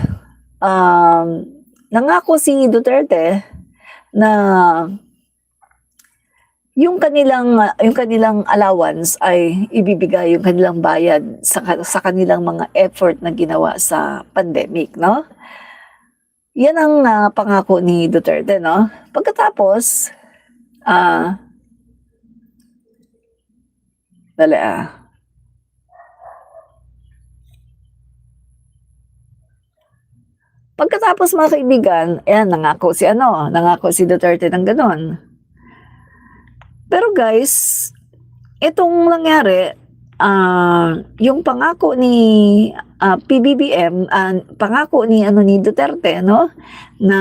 nangako si Duterte na yung kanilang allowance ay ibibigay, yung kanilang bayad sa kanilang mga effort na ginawa sa pandemic, no? Yan ang pangako ni Duterte, no? Pagkatapos Pagkatapos mga kaibigan, nangako si Duterte ng ganon. Pero guys, itong nangyari, yung pangako ni PBBM, pangako ni Duterte, no, na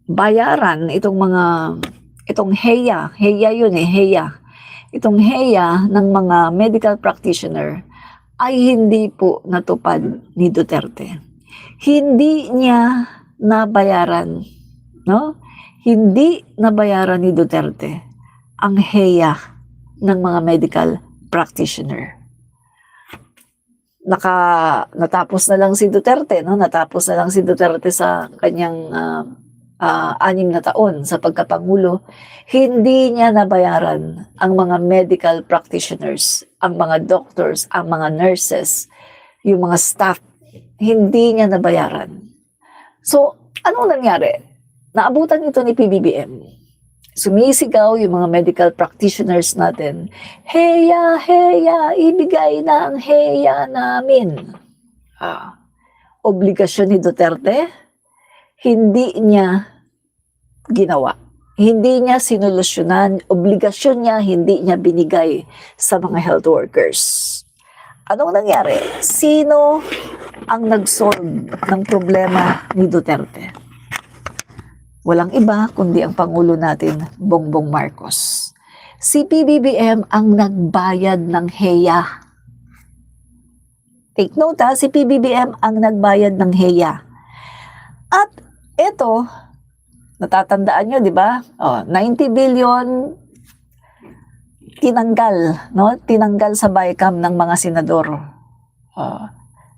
bayaran itong HEA yun HEA. itong HEYA ng mga medical practitioner ay hindi po natupad ni Duterte. Hindi niya nabayaran, no? Hindi nabayaran ni Duterte ang HEYA ng mga medical practitioner. Natapos na lang si Duterte, no? Natapos na lang si Duterte sa kanyang 6 na taon sa pagkapangulo. Hindi niya nabayaran ang mga medical practitioners, ang mga doctors, ang mga nurses, yung mga staff. Hindi niya nabayaran. So, anong nangyari? Naabutan ito ni PBBM. Sumisigaw yung mga medical practitioners natin, HEYA, HEYA, ibigay na ang HEYA namin. Obligasyon ni Duterte, hindi niya ginawa. Hindi niya sinolusyonan, obligasyon niya, hindi niya binigay sa mga health workers. Anong nangyari? Sino ang nag-solve ng problema ni Duterte? Walang iba kundi ang Pangulo natin, Bongbong Marcos. Si PBBM ang nagbayad ng HEYA. Take note si PBBM ang nagbayad ng HEYA. At ito, natatandaan nyo, di ba? 90 billion tinanggal, no? Tinanggal sa BICAM ng mga senador.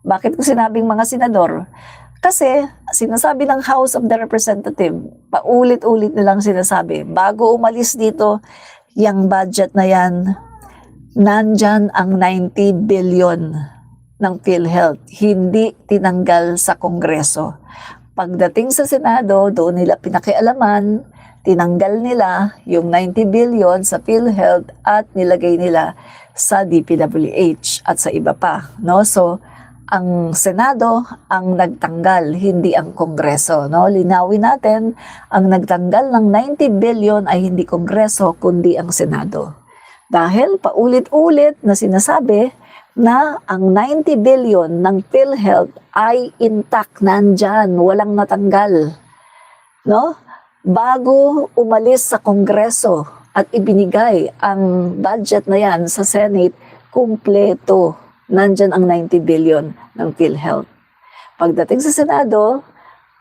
Bakit ko sinabing mga senador? Kasi sinasabi ng House of the Representative, paulit-ulit nilang sinasabi, bago umalis dito, yung budget na yan, nandyan ang 90 billion ng PhilHealth, hindi tinanggal sa Kongreso. Pagdating sa Senado, doon nila pinakialaman, tinanggal nila yung 90 billion sa PhilHealth at nilagay nila sa DPWH at sa iba pa, no? So, ang Senado ang nagtanggal, hindi ang Kongreso, no? Linawin natin, ang nagtanggal ng 90 billion ay hindi Kongreso, kundi ang Senado. Dahil paulit-ulit na sinasabi na ang 90 billion ng PhilHealth ay intact, nandyan, walang natanggal, no? Bago umalis sa Kongreso at ibinigay ang budget na yan sa Senate, kumpleto. Nandyan ang 90 billion ng PhilHealth. Pagdating sa Senado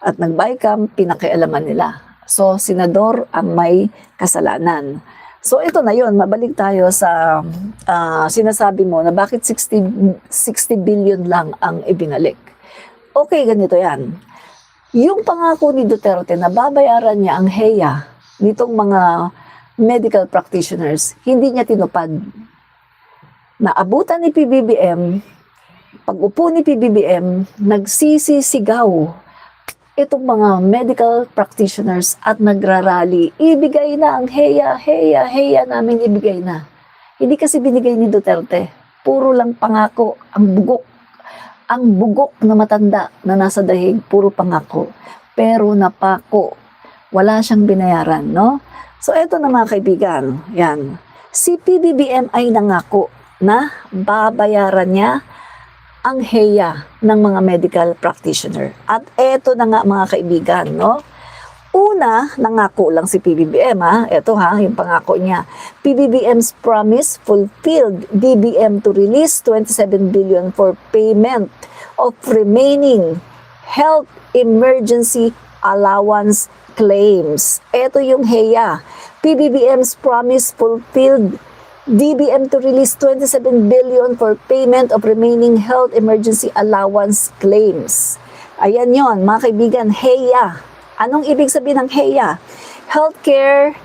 at nag-BICAM, pinakialaman nila. So, senador ang may kasalanan. So, ito na yun. Mabalik tayo sa sinasabi mo na bakit 60 billion lang ang ibinalik. Okay, ganito yan. Yung pangako ni Duterte na babayaran niya ang HEYA nitong mga medical practitioners, hindi niya tinupad. Naabutan ni PBBM, pag-upo ni PBBM, nagsisisigaw itong mga medical practitioners at nagrarally, ibigay na ang HEYA, HEYA, HEYA namin ibigay na. Hindi kasi binigay ni Duterte, puro lang pangako, ang bugok na matanda na nasa dahig, puro pangako, pero napako, wala siyang binayaran, no? So eto na mga kaibigan, yan, si PBBM ay nangako na babayaran niya ang HEYA ng mga medical practitioner. At eto na nga mga kaibigan, no? Una, nangako lang si PBBM, Eto yung pangako niya. PBBM's promise fulfilled. DBM to release 27 billion for payment of remaining health emergency allowance claims. Eto yung HEYA. PBBM's promise fulfilled. DBM to release 27 billion for payment of remaining health emergency allowance claims. Ayan yon, mga kaibigan, HEYA. Anong ibig sabihin ng HEYA? Healthcare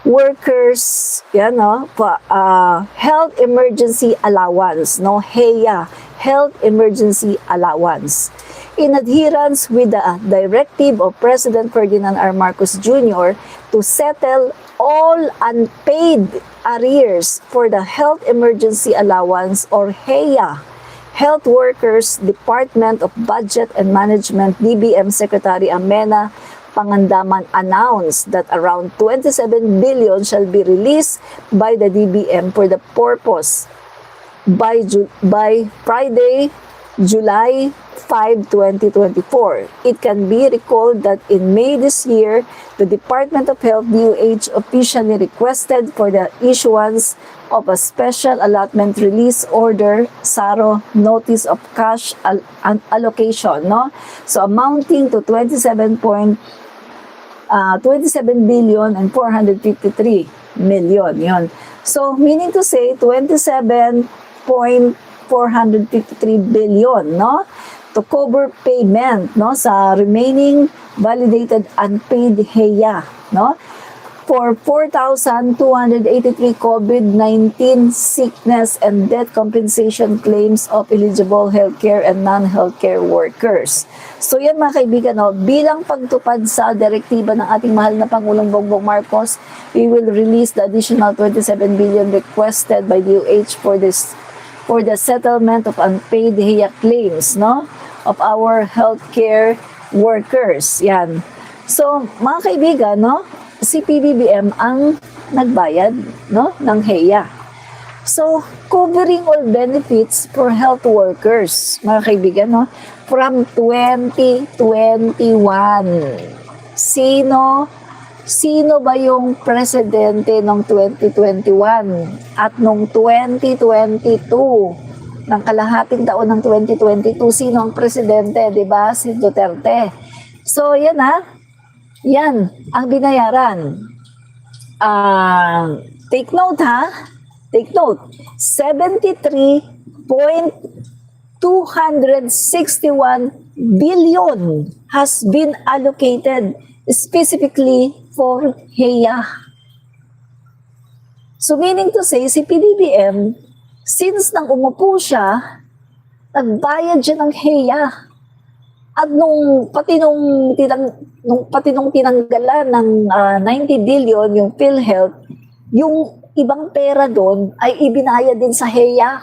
workers, yan health emergency allowance, no? HEYA, health emergency allowance. In adherence with the directive of President Ferdinand R. Marcos Jr. to settle all unpaid arrears for the Health Emergency Allowance or HEYA, Health Workers Department of Budget and Management DBM Secretary Amena Pangandaman announced that around 27 billion shall be released by the DBM for the purpose by Friday, July 5, 2024. It can be recalled that in May this year, the Department of Health DOH officially requested for the issuance of a special allotment release order, SARO, notice of cash allocation, no? So amounting to 27 billion and 453 million. Yun. So meaning to say 27.453 billion, no? To cover payment, no, sa remaining validated unpaid HEA, no? For 4,283 COVID-19 sickness and death compensation claims of eligible healthcare and non-healthcare workers. So yan mga kaibigan, no, bilang pagtupad sa direktiba ng ating mahal na Pangulong Bongbong Marcos, we will release the additional 27 billion requested by DOH for the settlement of unpaid HEA claims, no, of our healthcare workers. Yan. So mga kaibigan, no, si PBBM ang nagbayad, no, ng HEA. So, covering all benefits for health workers, mga kaibigan, no, from 2021. Sino ba yung presidente ng 2021 at nung 2022, ng kalahating taon ng 2022, sino ang presidente, di ba? Si Duterte. So, yan yan ang binayaran. Take note Take note. 73.261 billion has been allocated specifically for HEA. So meaning to say, si PBBM, since nang umupo siya, nagbayad siya ng HEA. At pati nung tinanggalan ng 90 billion yung PhilHealth, yung ibang pera doon ay ibinayad din sa HEA.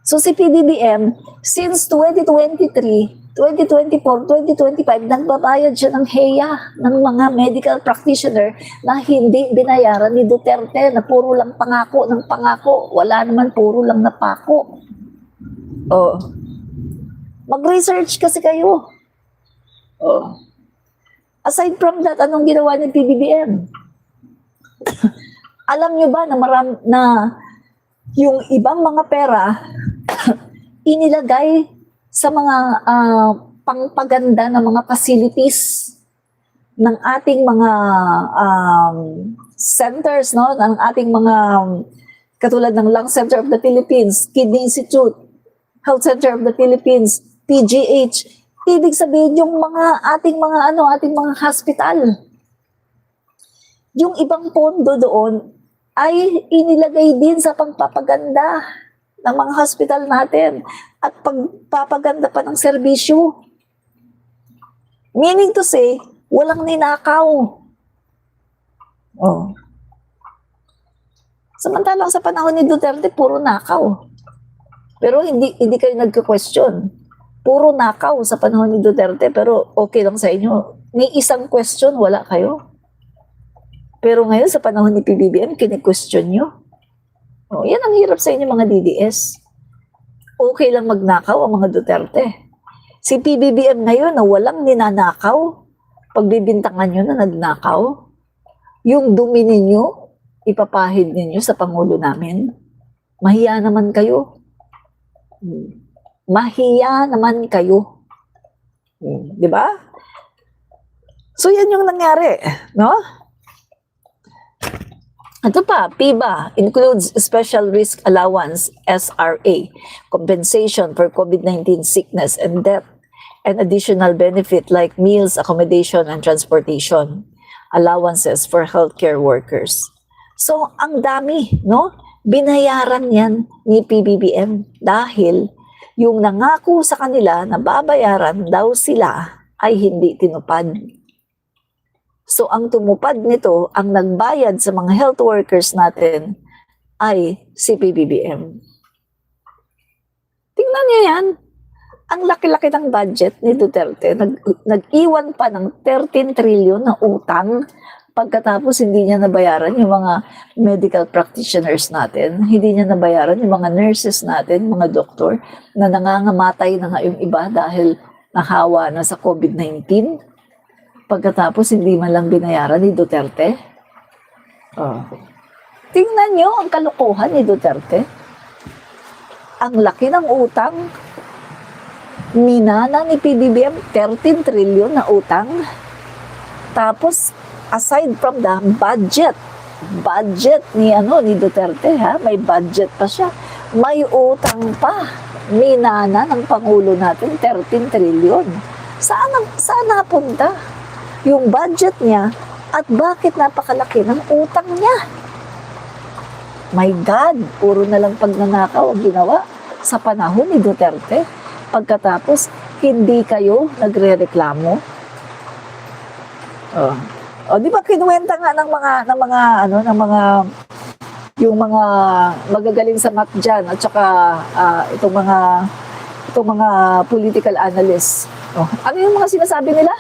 So si PBBM, since 2023, 2024, 2025, nagbabayad siya ng HEA ng mga medical practitioner na hindi binayaran ni Duterte, na puro lang pangako ng pangako. Wala naman, puro lang napako. Oh. Mag-research kasi kayo. Oh. Aside from that, anong ginawa ng PBBM? Alam nyo ba na yung ibang mga pera inilagay sa mga pangpaganda ng mga facilities ng ating mga centers, no? Ng ating mga katulad ng Lung Center of the Philippines, Kidney Institute, Health Center of the Philippines, PGH. Ibig sabihin yung ating mga hospital. Yung ibang pondo doon ay inilagay din sa pagpapaganda ng mga hospital natin at pagpapaganda pa ng serbisyo. Meaning to say, walang ninakaw. Oh. Samantalang sa panahon ni Duterte, puro nakaw. Pero hindi kayo nagka-question. Puro nakaw sa panahon ni Duterte, pero okay lang sa inyo. May isang question, wala kayo. Pero ngayon, sa panahon ni PBBM, kini-question nyo. Oh, yan ang hirap sa inyo mga DDS. Okay lang magnakaw ang mga Duterte. Si PBBM ngayon na walang ninanakaw, pagbibintangan nyo na nagnakaw, yung dumi ninyo, ipapahid ninyo sa Pangulo namin. Mahiya naman kayo. Mahiya naman kayo. Di ba? So yan yung nangyari, no? Ito pa, PIBA includes Special Risk Allowance, SRA, compensation for COVID-19 sickness and death, and additional benefit like meals, accommodation, and transportation, allowances for healthcare workers. So, ang dami, no? Binayaran yan ni PBBM dahil yung nangako sa kanila na babayaran daw sila ay hindi tinupad. So, ang tumupad nito, ang nagbayad sa mga health workers natin ay si PBBM. Tingnan niyo yan. Ang laki-laki ng budget ni Duterte. Nag-iwan pa ng 13 trillion na utang Pagkatapos hindi niya nabayaran yung mga medical practitioners natin, hindi niya nabayaran yung mga nurses natin, mga doktor na nangangamatay na nga yung iba dahil nahawa na sa COVID-19. Pagkatapos hindi man lang binayaran ni Duterte. Oh. Tingnan nyo ang kalokohan ni Duterte. Ang laki ng utang. Minana ni PBBM 13 trillion na utang. Tapos aside from the budget ni Duterte, ha, may budget pa siya. May utang pa. Minana ng Pangulo natin 13 trillion. Saan napunta yung budget niya at bakit napakalaki ng utang niya? My God, puro na lang pagnanakaw ang ginawa sa panahon ni Duterte. Pagkatapos, hindi kayo nagrereklamo. O di ba kinuwenta nga ng mga yung mga magagaling sa math dyan at saka itong mga political analysts. Ano yung mga sinasabi nila?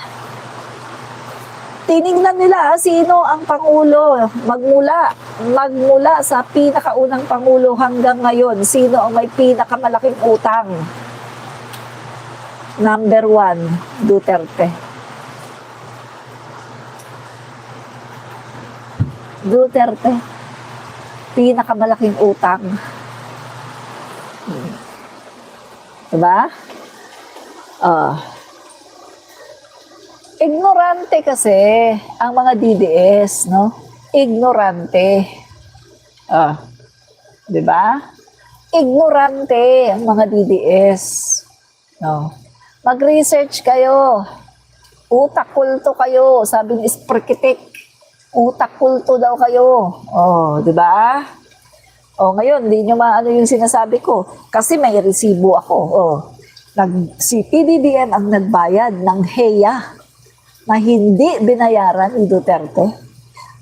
Tiningnan nila sino ang Pangulo magmula sa pinakaunang Pangulo hanggang ngayon. Sino ang may pinakamalaking utang? Number 1, Duterte. Duterte. Pinakamalaking utang. Diba? Ignorante kasi ang mga DDS, no? Ignorante. Diba? Ignorante ang mga DDS. No? Mag-research kayo. Utak kulto kayo, sabi ni Sparkitek. Utak kulto daw kayo. Di ba? Ngayon, hindi nyo maano yung sinasabi ko. Kasi may resibo ako. Si PBBM ang nagbayad ng HEA na hindi binayaran ni Duterte.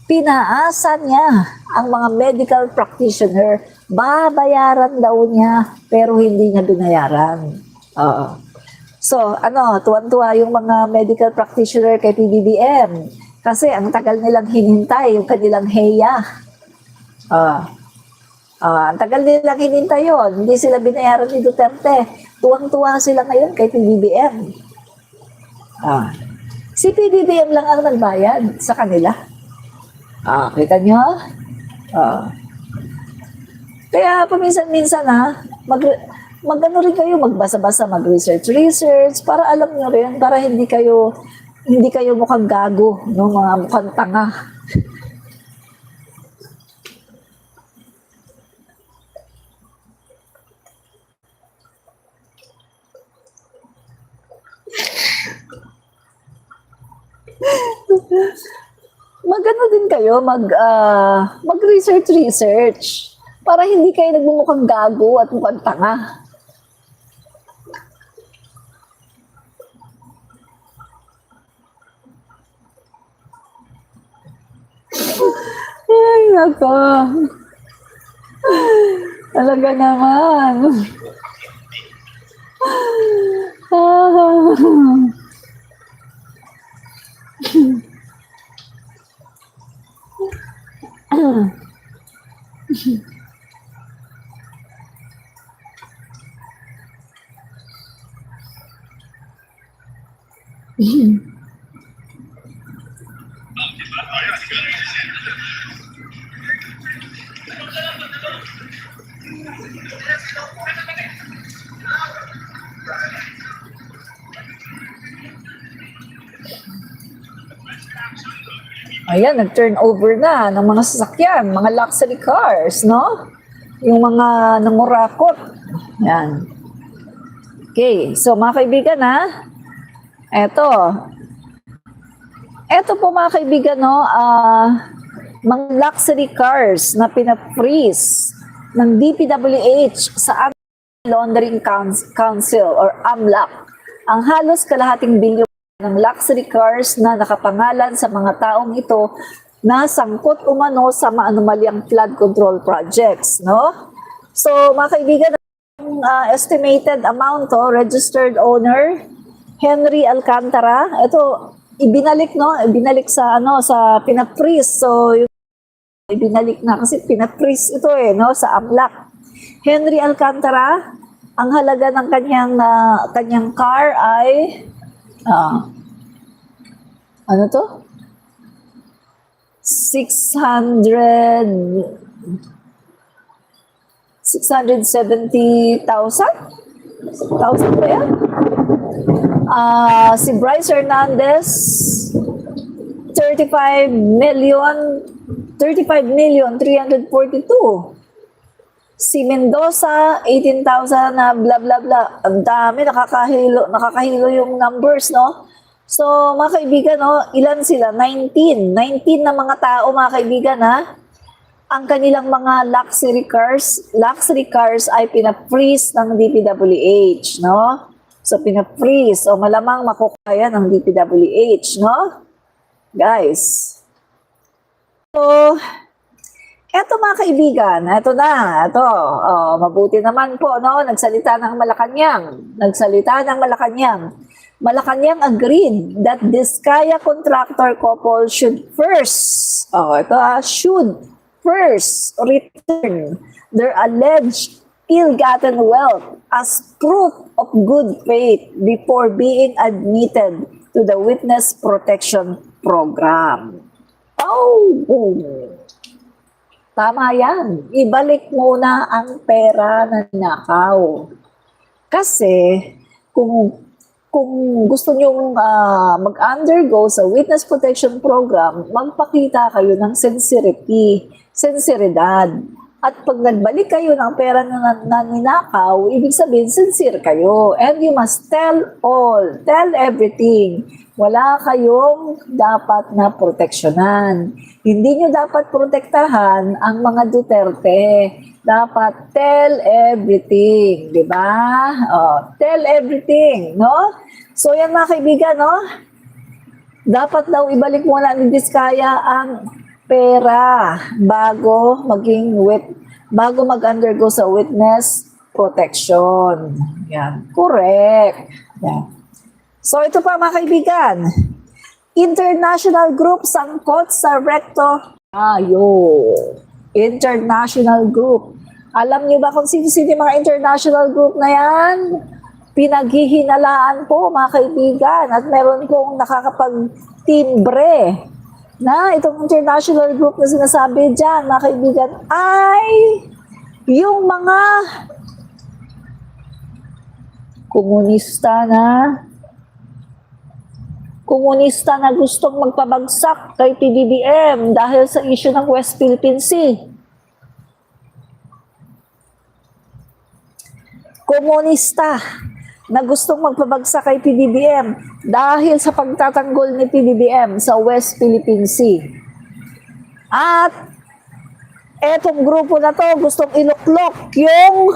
Pinaasa niya ang mga medical practitioner, babayaran daw niya, pero hindi niya binayaran. So, tuwan-tuwa yung mga medical practitioner kay PBBM. Kasi ang tagal nilang hinintay yung kanilang HEA. Ang tagal nilang hinintay yun. Hindi sila binayaran ni Duterte. Tuwang-tuwa sila ngayon kay PBBM. Si PBBM lang ang nagbayad sa kanila. Kita nyo? Kaya paminsan-minsan mag-ano rin kayo, magbasa-basa, mag-research para alam nyo rin, para hindi kayo mukhang gago, no? Mga mukhang tanga. Magano din kayo, mag-research para hindi kayo nagmumukhang gago at mukhang tanga. Ay, nako. Talaga naman. Ayan, nag-turnover na ng mga sasakyan, mga luxury cars, no? Yung mga nangurakot. Yan. Okay, so mga kaibigan eto po mga kaibigan, no, mga luxury cars na pina-freeze ng DPWH sa Anti-Laundering Council or AMLAC. Ang halos kalahating bilyon ng luxury cars na nakapangalan sa mga taong ito na sangkot umano sa maanumalyang flood control projects, no? So, mga kaibigan, estimated amount registered owner Henry Alcantara. Ito ibinalik, no? Ibinalik sa ano, sa pinapris. So, yung ibinalik na kasi pinapris ito eh, no? Sa AMLAC. Henry Alcantara, ang halaga ng kanyang car ay ano to? 670,000? 1,000 ba yan? Si Bryce Hernandez, 35,342,000. Si Mendoza, 18,000 na bla bla bla. Ang dami, nakakahilo yung numbers, no? So, mga kaibigan, no, ilan sila? 19 na mga tao, mga kaibigan, ha? Ang kanilang mga luxury cars ay pinapreeze ng DPWH, no? So, pinapreeze. So, malamang makukaya ng DPWH, no? Guys. So, eto mga kaibigan, eto na, eto, mabuti naman po, no? Nagsalita ng Malacanang. Malacanang agreed that Diskaya contractor couple should first return their alleged ill-gotten wealth as proof of good faith before being admitted to the Witness Protection Program. Tama yan. Ibalik muna ang pera na ninakaw. Kasi kung gusto nyong mag-undergo sa Witness Protection Program, magpakita kayo ng sinseridad. At pag nagbalik kayo ng pera na ninakaw, ibig sabihin, sincere kayo. And you must tell everything. Wala kayong dapat na proteksyonan. Hindi nyo dapat protektahan ang mga Duterte. Dapat tell everything, di ba? Tell everything, no? So yan mga kaibigan, no? Dapat daw ibalik muna ni Diskaya ang pera bago mag-undergo sa witness protection. Yan, correct. Yan. So ito pa mga kaibigan, international group sangkot sa recto. International group. Alam niyo ba kung sino-sino mga international group na yan? Pinaghihinalaan po mga kaibigan at meron pong nakakapag-timbre na itong international group na sinasabi dyan mga kaibigan ay yung mga komunista na gustong magpabagsak kay PBBM dahil sa issue ng West Philippine Sea. Komunista na gustong magpabagsak kay PBBM dahil sa pagtatanggol ni PBBM sa West Philippine Sea. At etong grupo na to gustong iluklok yung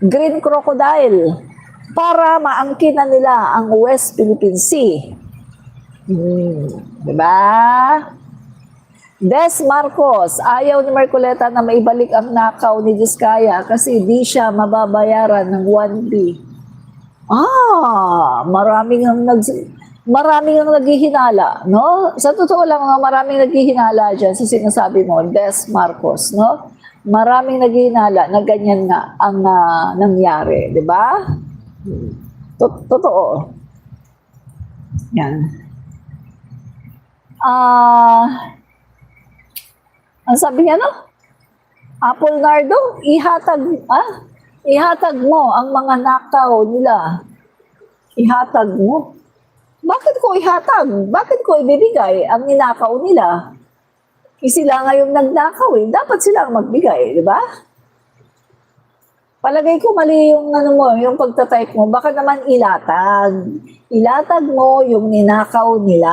Green Crocodile para maangkinan nila ang West Philippine Sea. Diba? Des Marcos, ayaw ni Marcoleta na maibalik ang nakaw ni Diskaya kasi di siya mababayaran ng 1B. Maraming ang naghihinala, no? Sa totoo lang, maraming naghihinala dyan sa sinasabi mo, Des Marcos, no? Maraming naghihinala na ganyan nga ang nangyari, di ba? Totoo. Yan. Ang sabi niya, no? Apple Nardo, ihatag mo ang mga nakaw nila. Ihatag mo. Bakit ko ihatag? Bakit ko ibibigay ang ninakaw nila? Sila ngayong nagnakaw eh. Dapat silang magbigay, di ba? Palagay ko mali yung yung pagtatype mo. Baka naman ilatag. Ilatag mo yung ninakaw nila.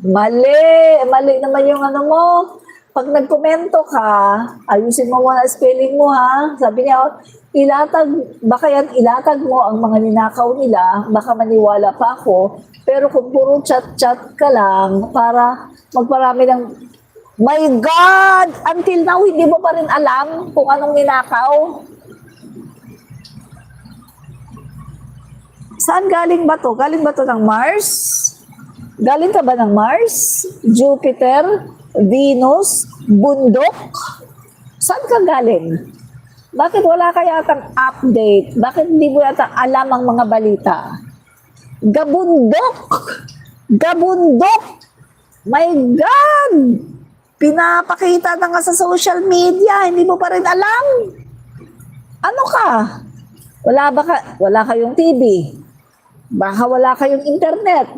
Mali naman yung mo. Pag nagkomento ka, ayusin mo muna spelling mo ha. Sabi niya, baka ilatag mo ang mga ninakaw nila, baka maniwala pa ako. Pero kung puro chat-chat ka lang para magparami ng, my God! Until now, hindi mo pa rin alam kung anong ninakaw. Saan galing ba to? Galing ba to ng Mars? Galing ka ba ng Mars, Jupiter, Venus, bundok? Saan ka galing? Bakit wala ka yatang update? Bakit hindi mo yata alam ang mga balita? Gabundok! Gabundok! My God! Pinapakita na nga sa social media, hindi mo pa rin alam. Ano ka? Wala kayong TV. Baka wala kayong internet.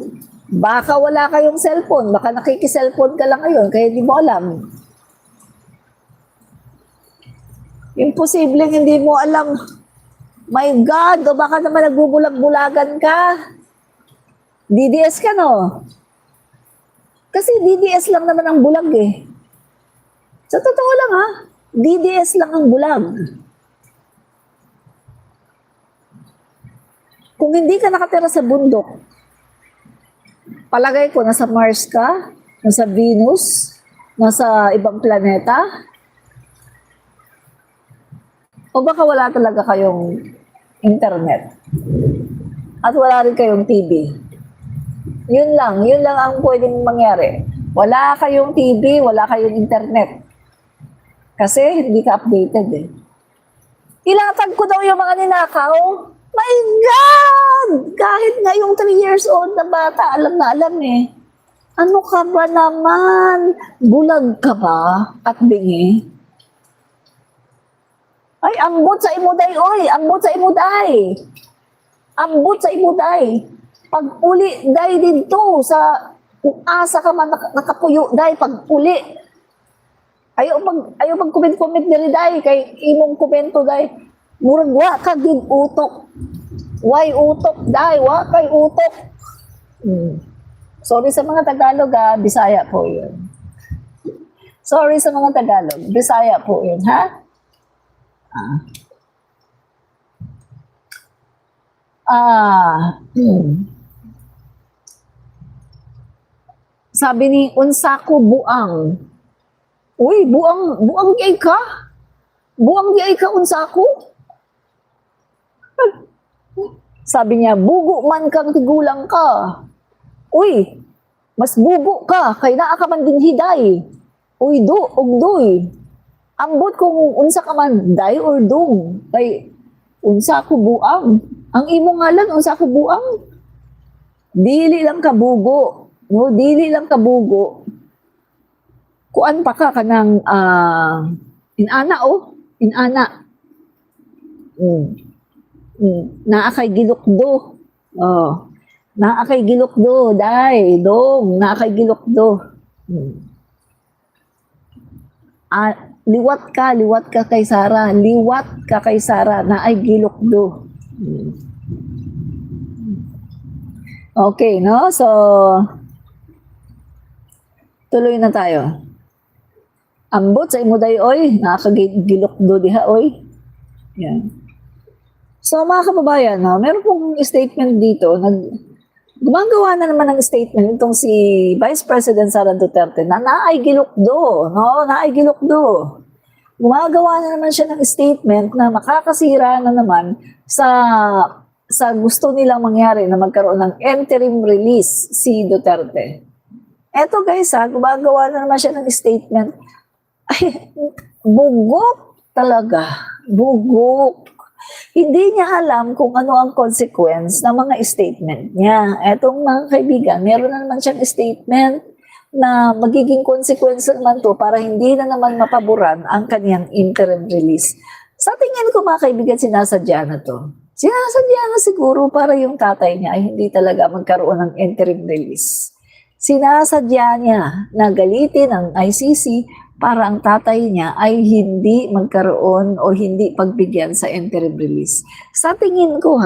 Baka wala kayong cellphone. Baka nakikiselfone ka lang ngayon, kaya hindi mo alam. Imposibleng hindi mo alam. My God, o baka naman nagbubulag-bulagan ka. DDS ka, no? Kasi DDS lang naman ang bulag eh. Sa totoo lang ha, DDS lang ang bulag. Kung hindi ka nakatira sa bundok, palagay ko nasa Mars ka, nasa Venus, nasa ibang planeta, o baka wala talaga kayong internet. At wala rin kayong TV. Yun lang ang pwedeng mangyari. Wala kayong TV, wala kayong internet. Kasi hindi ka updated eh. Ilatag ko daw yung mga ninakaw. My God! Kahit nga yung 3 years old na bata, alam na alam eh. Ano ka ba naman? Bulag ka ba at bingi? Ay, ambot sa imuday, oy! Ambot sa imuday! Ambot sa imuday! Pag uli, day dito sa kung asa ka man nakapuyo, day, pag uli. Ayaw mag-comment diri, day, kay imong komento, day. Murag wa ka din utok. Why utok, day? Wa kay utok. Sorry sa mga Tagalog, Bisaya po yun. Sorry sa mga Tagalog, Bisaya po yun, ha? Sabi ni Unsako Buang. Uy, buang di ka? Buang di ka, Unsako? Sabi niya, bugo man kang tigulang ka. Uy, mas bugo ka, kay naa ka man din hiday. Uy, ugdoy. Ambot kung unsa ka man, day or dong. Kay Unsako Buang. Ang imong ngalan, Unsako Buang. Dili lang ka bugo. No, dili lang ka bugo. Kuan pa ka kanang inana inana. Naa kay gilukdo. Naa kay gilukdo, day, dong, naa kay gilukdo. Liwat ka kay Sara, liwat ka kay Sara, naay gilukdo. Okay, no? So, tuloy na tayo. Ambot sa imuday, oy, nakakagilukdo diha, oy. Yan. So, mga kababayan, no, meron pong statement dito, gumagawa na naman ng statement itong si Vice President Sara Duterte na naay gilukdo, no? Naay gilukdo. Gumagawa na naman siya ng statement na makakasira na naman sa gusto nilang mangyari na magkaroon ng interim release si Duterte. Eto guys, gumagawa na naman siya ng statement. Ay, bugok talaga. Bugok. Hindi niya alam kung ano ang consequence ng mga statement niya. Etong mga kaibigan, meron na naman siyang statement na magiging consequence naman to para hindi na naman mapaboran ang kanyang interim release. Sa tingin ko mga kaibigan, sinasadya na to. Sinasadya na siguro para yung tatay niya ay hindi talaga magkaroon ng interim release. Sinasadya niya na galitin ang ICC para ang tatay niya ay hindi magkaroon o hindi pagbigyan sa interim release. Sa tingin ko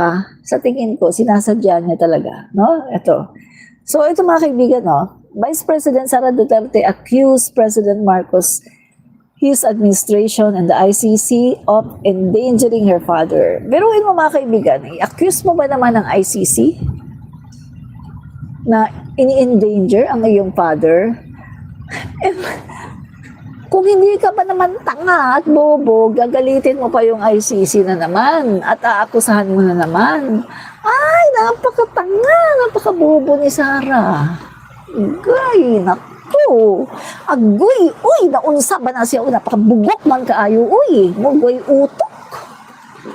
sinasadya niya talaga, no? Ito. So ito mga kaibigan, no? Vice President Sara Duterte accused President Marcos, his administration and the ICC of endangering her father. Biruin mo mga kaibigan, i-accuse mo ba naman ng ICC na ini-endanger ang iyong father? Kung hindi ka pa naman tanga at bobo, gagalitin mo pa yung ICC na naman at aakusahan mo na naman. Ay, napakatanga, napakabobo ni Sara. Gay, naku. Agoy, uy, naunsa ba na siya? Napakabugok man kaayo, uy. Mugway utok.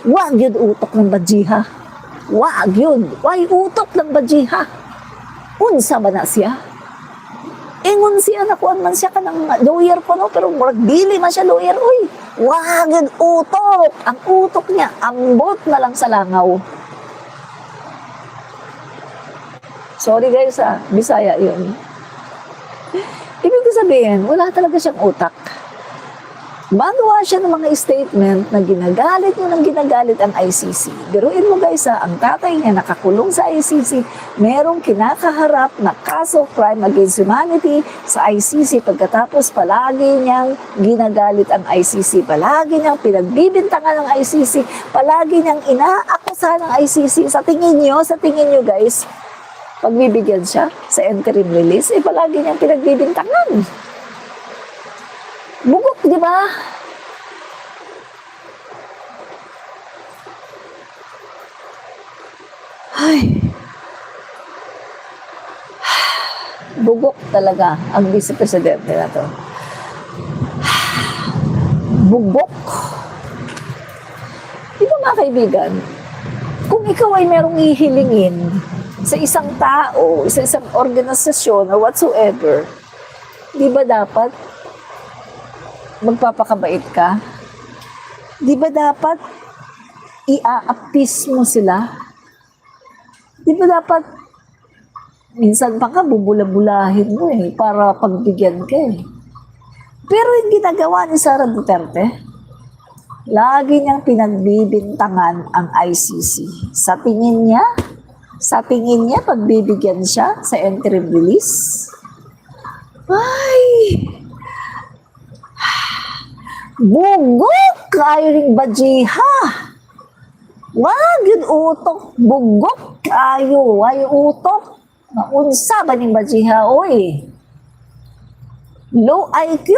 Wag yun utok ng badjiha. Wag yun. Why utok ng badjiha? Unsa ba na siya? Ingon siya, nakuan man siya ka ng lawyer ko, no? Pero murag dili man siya lawyer, uy. Wag yun utok. Ang utok niya, ambot na lang sa langaw. Sorry guys, Bisaya yun. Ibig ko sabihin, wala talaga siyang utak. Magawa siya ng mga statement na ginagalit mo ng ginagalit ang ICC. Biruin mo guys, ang tatay niya nakakulong sa ICC, merong kinakaharap na kaso of crime against humanity sa ICC pagkatapos palagi niyang ginagalit ang ICC, palagi niyang pinagbibintangan ng ICC, palagi niyang inaakusahan ng ICC. Sa tingin niyo guys, pagbibigyan siya sa interim release, palagi niyang pinagbibintangan. Bugok, di ba? Ay. Bugok talaga ang Vice Presidente na to. Bugok. Di ba mga kaibigan, kung ikaw ay merong ihilingin sa isang tao, sa isang organisasyon or whatsoever, di ba dapat magpapakabait ka? Di ba dapat ia-appease mo sila? Di ba dapat minsan pa ka bubula-bulahin mo para pagbigyan ka Pero yung ginagawa ni Sara Duterte, lagi niyang pinagbibintangan ang ICC. Sa tingin niya, pagbibigyan siya sa interim release. Ay! Bugok kayo ring badjiha. Wag yun utok. Bugok kayo. Ay utok. Naunsa ba ning badjiha, oy? Low IQ.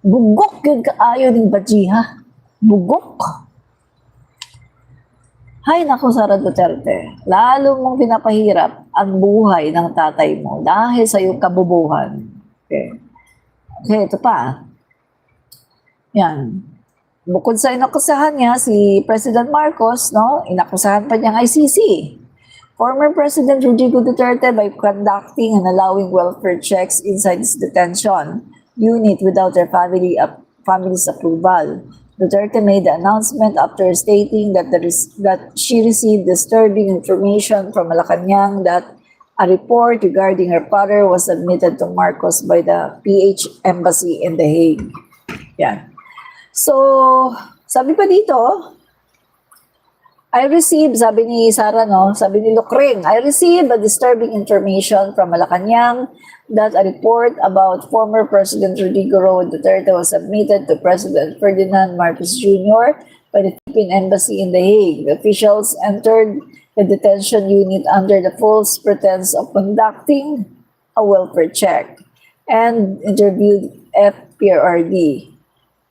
Bugok yun kaayo ning badjiha. Bugok. Hay nako, Sara Duterte, lalo mong pinapahirap ang buhay ng tatay mo dahil sa iyong kabubuhan. Okay, ito pa. Yan. Bukod sa inakusahan niya si President Marcos, no, inakusahan pa niya ang ICC. Former President Rodrigo Duterte by conducting and allowing welfare checks inside his detention unit without their family's approval. Duterte made the announcement after stating that she received disturbing information from Malacanang that a report regarding her father was submitted to Marcos by the PH Embassy in The Hague. Yan. So, sabi pa dito, I received, sabi ni Sara, no, sabi ni Lucring, I received a disturbing information from Malacanang that a report about former President Rodrigo Roa Duterte was submitted to President Ferdinand Marcos Jr. by the Philippine Embassy in The Hague. The officials entered the detention unit under the false pretense of conducting a welfare check and interviewed FPRD.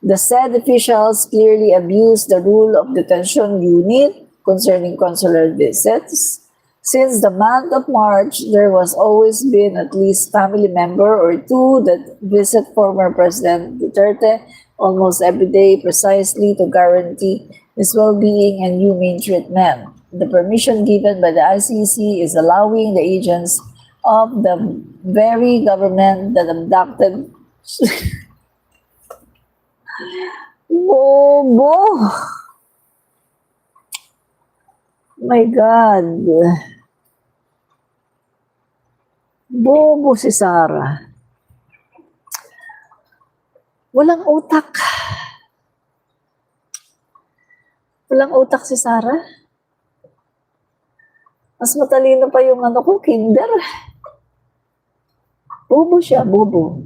The said officials clearly abused the rule of detention unit concerning consular visits. Since the month of March, there was always been at least family member or two that visit former President Duterte almost every day precisely to guarantee his well-being and humane treatment. The permission given by the ICC is allowing the agents of the very government that abducted Bobo! My God! Bobo si Sara. Walang utak. Walang utak si Sara. Mas matalino pa yung kinder. Bobo siya, bobo.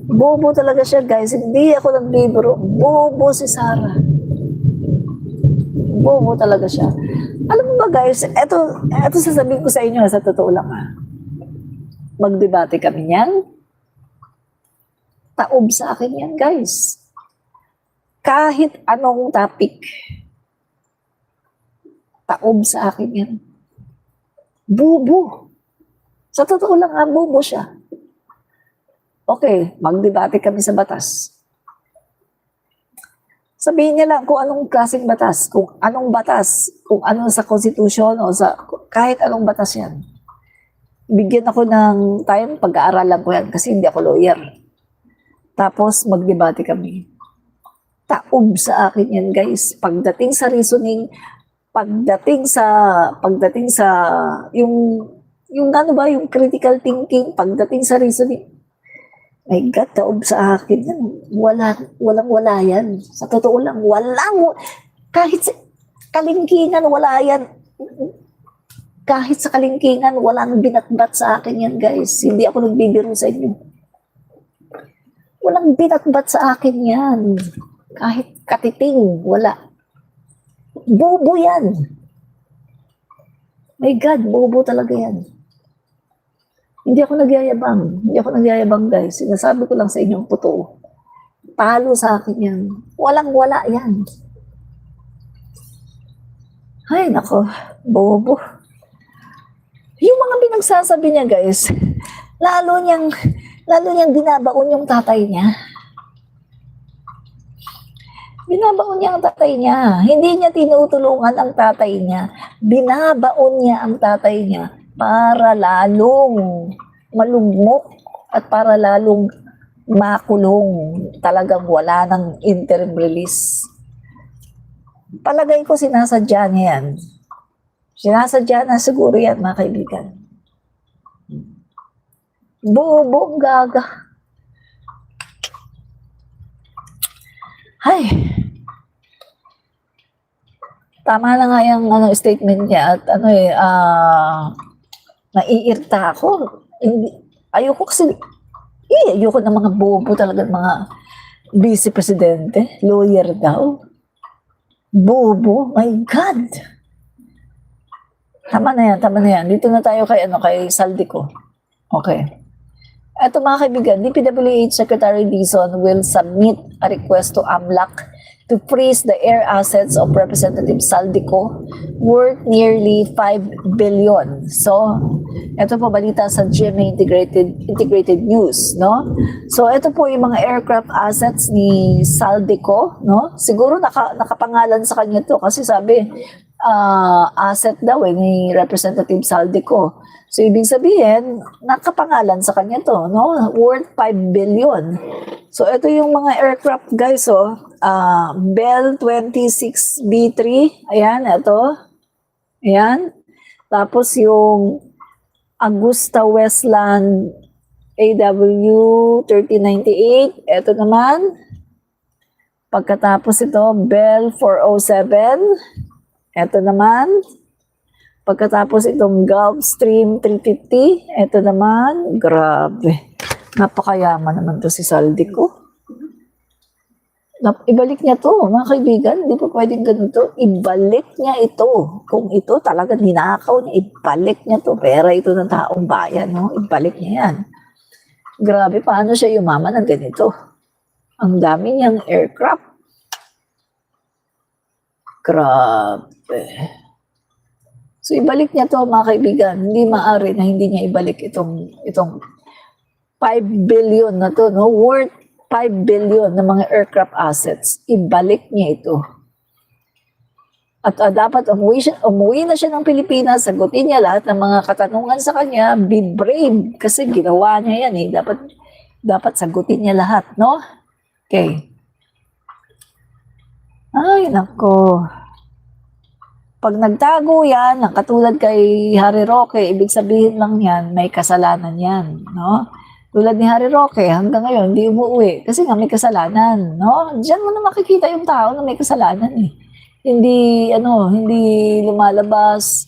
Bobo talaga siya, guys. Hindi ako nagbibiro. Bobo si Sara. Bobo talaga siya. Alam mo ba, guys, eto sasabihin ko sa inyo, sa totoo lang, magdebate kami niyan. Taob sa akin yan, guys. Kahit anong topic. Taob sa akin yan. Bobo. Sa totoo lang bobo siya. Okay, magdebate kami sa batas. Sabihin niya lang kung anong klaseng batas, kung ano sa konstitusyon o sa kahit anong batas yan. Bigyan ako ng time, pag-aaralan ko yan kasi hindi ako lawyer. Tapos magdebate kami. Taob sa akin yan, guys. Pagdating sa reasoning, pagdating sa yung ano ba, yung critical thinking, pagdating sa reasoning, my God, taob sa akin yan. Walang-wala yan. Sa totoo lang, kahit sa kalingkingan, wala yan. Kahit sa kalingkingan, walang binatbat sa akin yan, guys. Hindi ako nagbibiro sa inyo. Walang binatbat sa akin yan. Kahit katiting, wala. Bobo yan. My God, bobo talaga yan. Hindi ako nagyayabang, guys. Sinasabi ko lang sa inyo ang totoo. Talo sa akin yan. Walang-wala yan. Ay, nako. Bobo. Yung mga pinagsasabi niya, guys, lalo niyang binabaon yung tatay niya. Binabaon niya ang tatay niya. Hindi niya tinutulungan ang tatay niya. Binabaon niya ang tatay niya para lalong malugmok at para lalong makulong. Talagang wala ng interim release. Palagay ko sinasadya niya yan. Sinasadya na siguro yan, mga kaibigan. Bobo, gaga. Ay. Tama na nga yung statement niya at naiirta ako. Ayoko ng mga bobo talaga, mga vice presidente, lawyer daw. Bobo, my God. Tama na yan. Dito na tayo kay Saldico. Okay. Ito mga kaibigan, DPWH Secretary Dizon will submit a request to AMLAC to freeze the air assets of Representative Saldico worth nearly 5 billion. So, ito po balita sa GMA Integrated News, no? So, ito po yung mga aircraft assets ni Saldico, no? Siguro nakapangalan sa kanya to kasi sabi, asset daw ni Representative Saldico. So, ibig sabihin, nakapangalan sa kanya to, no? Worth 5 billion. So, ito yung mga aircraft, guys, Bell 26B3, ayan, ito. Ayan. Tapos yung Augusta Westland AW 3098, ito naman. Pagkatapos ito, Bell 407, ito naman. Pagkatapos itong Gulfstream 350, ito naman, grabe. Napakayaman naman to si Saldico. Ibalik niya to, mga kaibigan. Hindi po pwedeng ganito. Ibalik niya ito. Kung ito talaga ninakaw niya, ibalik niya to. Pera ito ng taong bayan, no? Ibalik niya yan. Grabe, paano siya yumaman ng ganito? Ang dami niyang aircraft. Grabe. So, ibalik niya to, mga kaibigan. Hindi maaari na hindi niya ibalik itong 5 billion na to, no? Worth 5 billion na mga aircraft assets. Ibalik niya ito. At dapat umuwi na siya ng Pilipinas, sagutin niya lahat ng mga katanungan sa kanya, be brave, kasi ginawa niya yan eh. Dapat sagutin niya lahat, no? Okay. Ay, nako. Pag nagtago yan, katulad kay Harry Roque, ibig sabihin lang yan, may kasalanan yan, no? Tulad ni Harry Roque, hanggang ngayon, hindi umuwi. Kasi nga may kasalanan, no? Diyan mo na makikita yung tao na may kasalanan eh. Hindi lumalabas,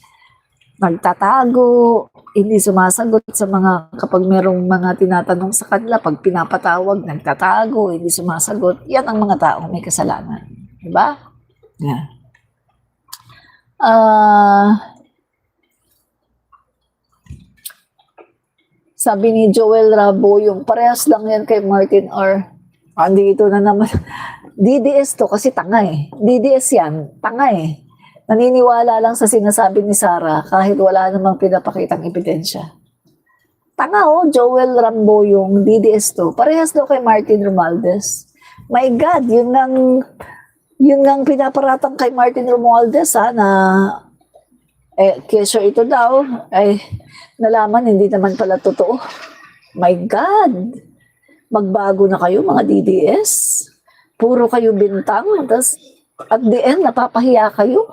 nagtatago, hindi sumasagot sa mga, kapag merong mga tinatanong sa kanila, pag pinapatawag, nagtatago, hindi sumasagot. Yan ang mga taong may kasalanan. Diba? Yeah. Sabi ni Joel Rabo, yung parehas lang yan kay Martin R. Andito na naman. DDS to kasi tanga eh. DDS yan, tanga eh. Naniniwala lang sa sinasabi ni Sarah kahit wala namang pinapakitang ebidensya. Tanga Joel Rambo yung DDS to. Parehas daw kay Martin Romualdez. My God, yun ngang pinaparatang kay Martin Romualdez na kesyo ito daw ay nalaman hindi naman pala totoo. My God, magbago na kayo mga DDS. Puro kayo bintang, tapos at the end napapahiya kayo.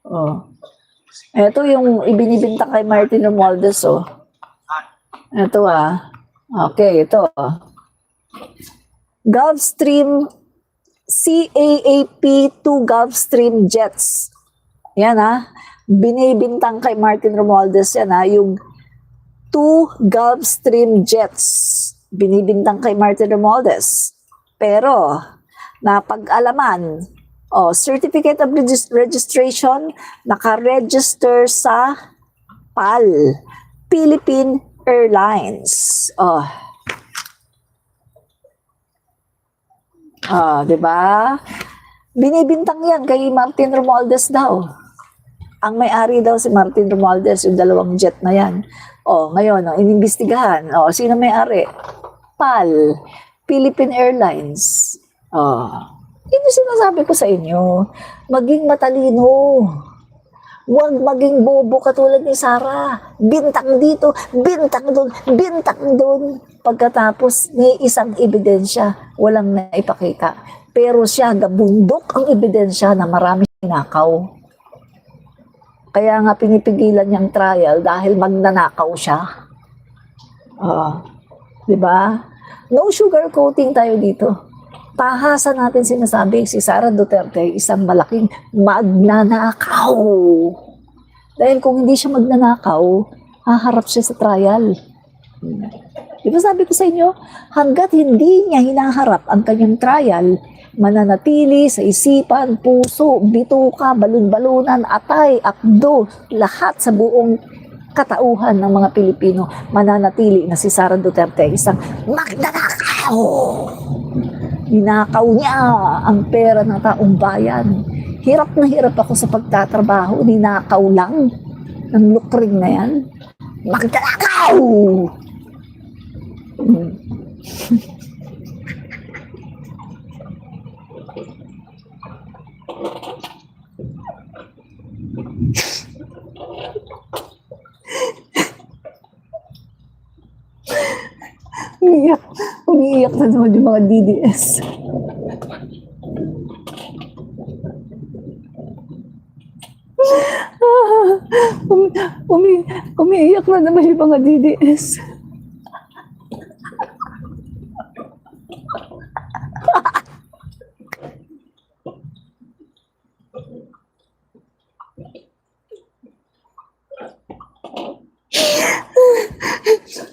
Oh. Ito yung ibinibintang kay Martin Romualdez, Ito Okay, ito. Gulfstream CAAP-2 Gulfstream jets. Yan binibintang kay Martin Romualdez yan yung 2 Gulfstream jets. Binibintang kay Martin Romualdez. Pero, napag-alaman, Certificate of Registration, naka-register sa PAL, Philippine Airlines. Diba? Binibintang yan kay Martin Romualdez daw. Ang may-ari daw si Martin Romualdez, yung 2 jet na yan. Ngayon, inimbestigahan. Sino may-ari? PAL, Philippine Airlines. Yun yung sinasabi ko sa inyo. Maging matalino. Huwag maging bobo katulad ni Sarah. Bintang dito, bintang doon, bintang doon. Pagkatapos may isang ebidensya, walang naipakita. Pero siya, gabundok ang ebidensya na marami sinakaw. Kaya nga pinipigilan niyang trial dahil magnanakaw siya. Diba? No sugarcoating tayo dito. Tahasan natin sinasabi, si Sara Duterte isang malaking magnanakaw. Dahil kung hindi siya magnanakaw, haharap siya sa trial. Di ba sabi ko sa inyo, hanggat hindi niya hinaharap ang kanyang trial, mananatili sa isipan, puso, bituka, balon-balunan, atay, abdo, lahat sa buong katauhan ng mga Pilipino, mananatili na si Sara Duterte isang magnanakaw. Ninakaw niya ang pera ng taong bayan. Hirap na hirap ako sa pagtatrabaho, ninakaw lang ng lukring na yan. Magnanakaw! Umiiyak na naman yung mga DDS. Umiiyak na naman yung mga DDS.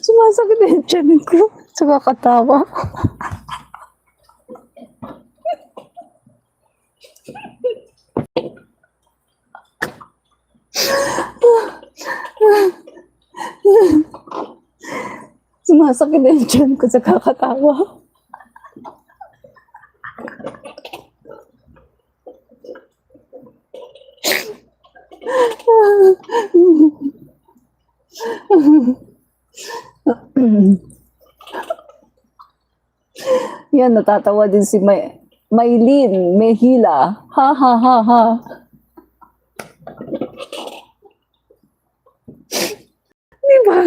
Sumasakit na yung tiyan ko. Saka katawa. Sumasakit na yung tiyan ko sa kakatawa. Yan, natatawa din si Maylin Mejila. Ha, ha, ha, ha. Diba?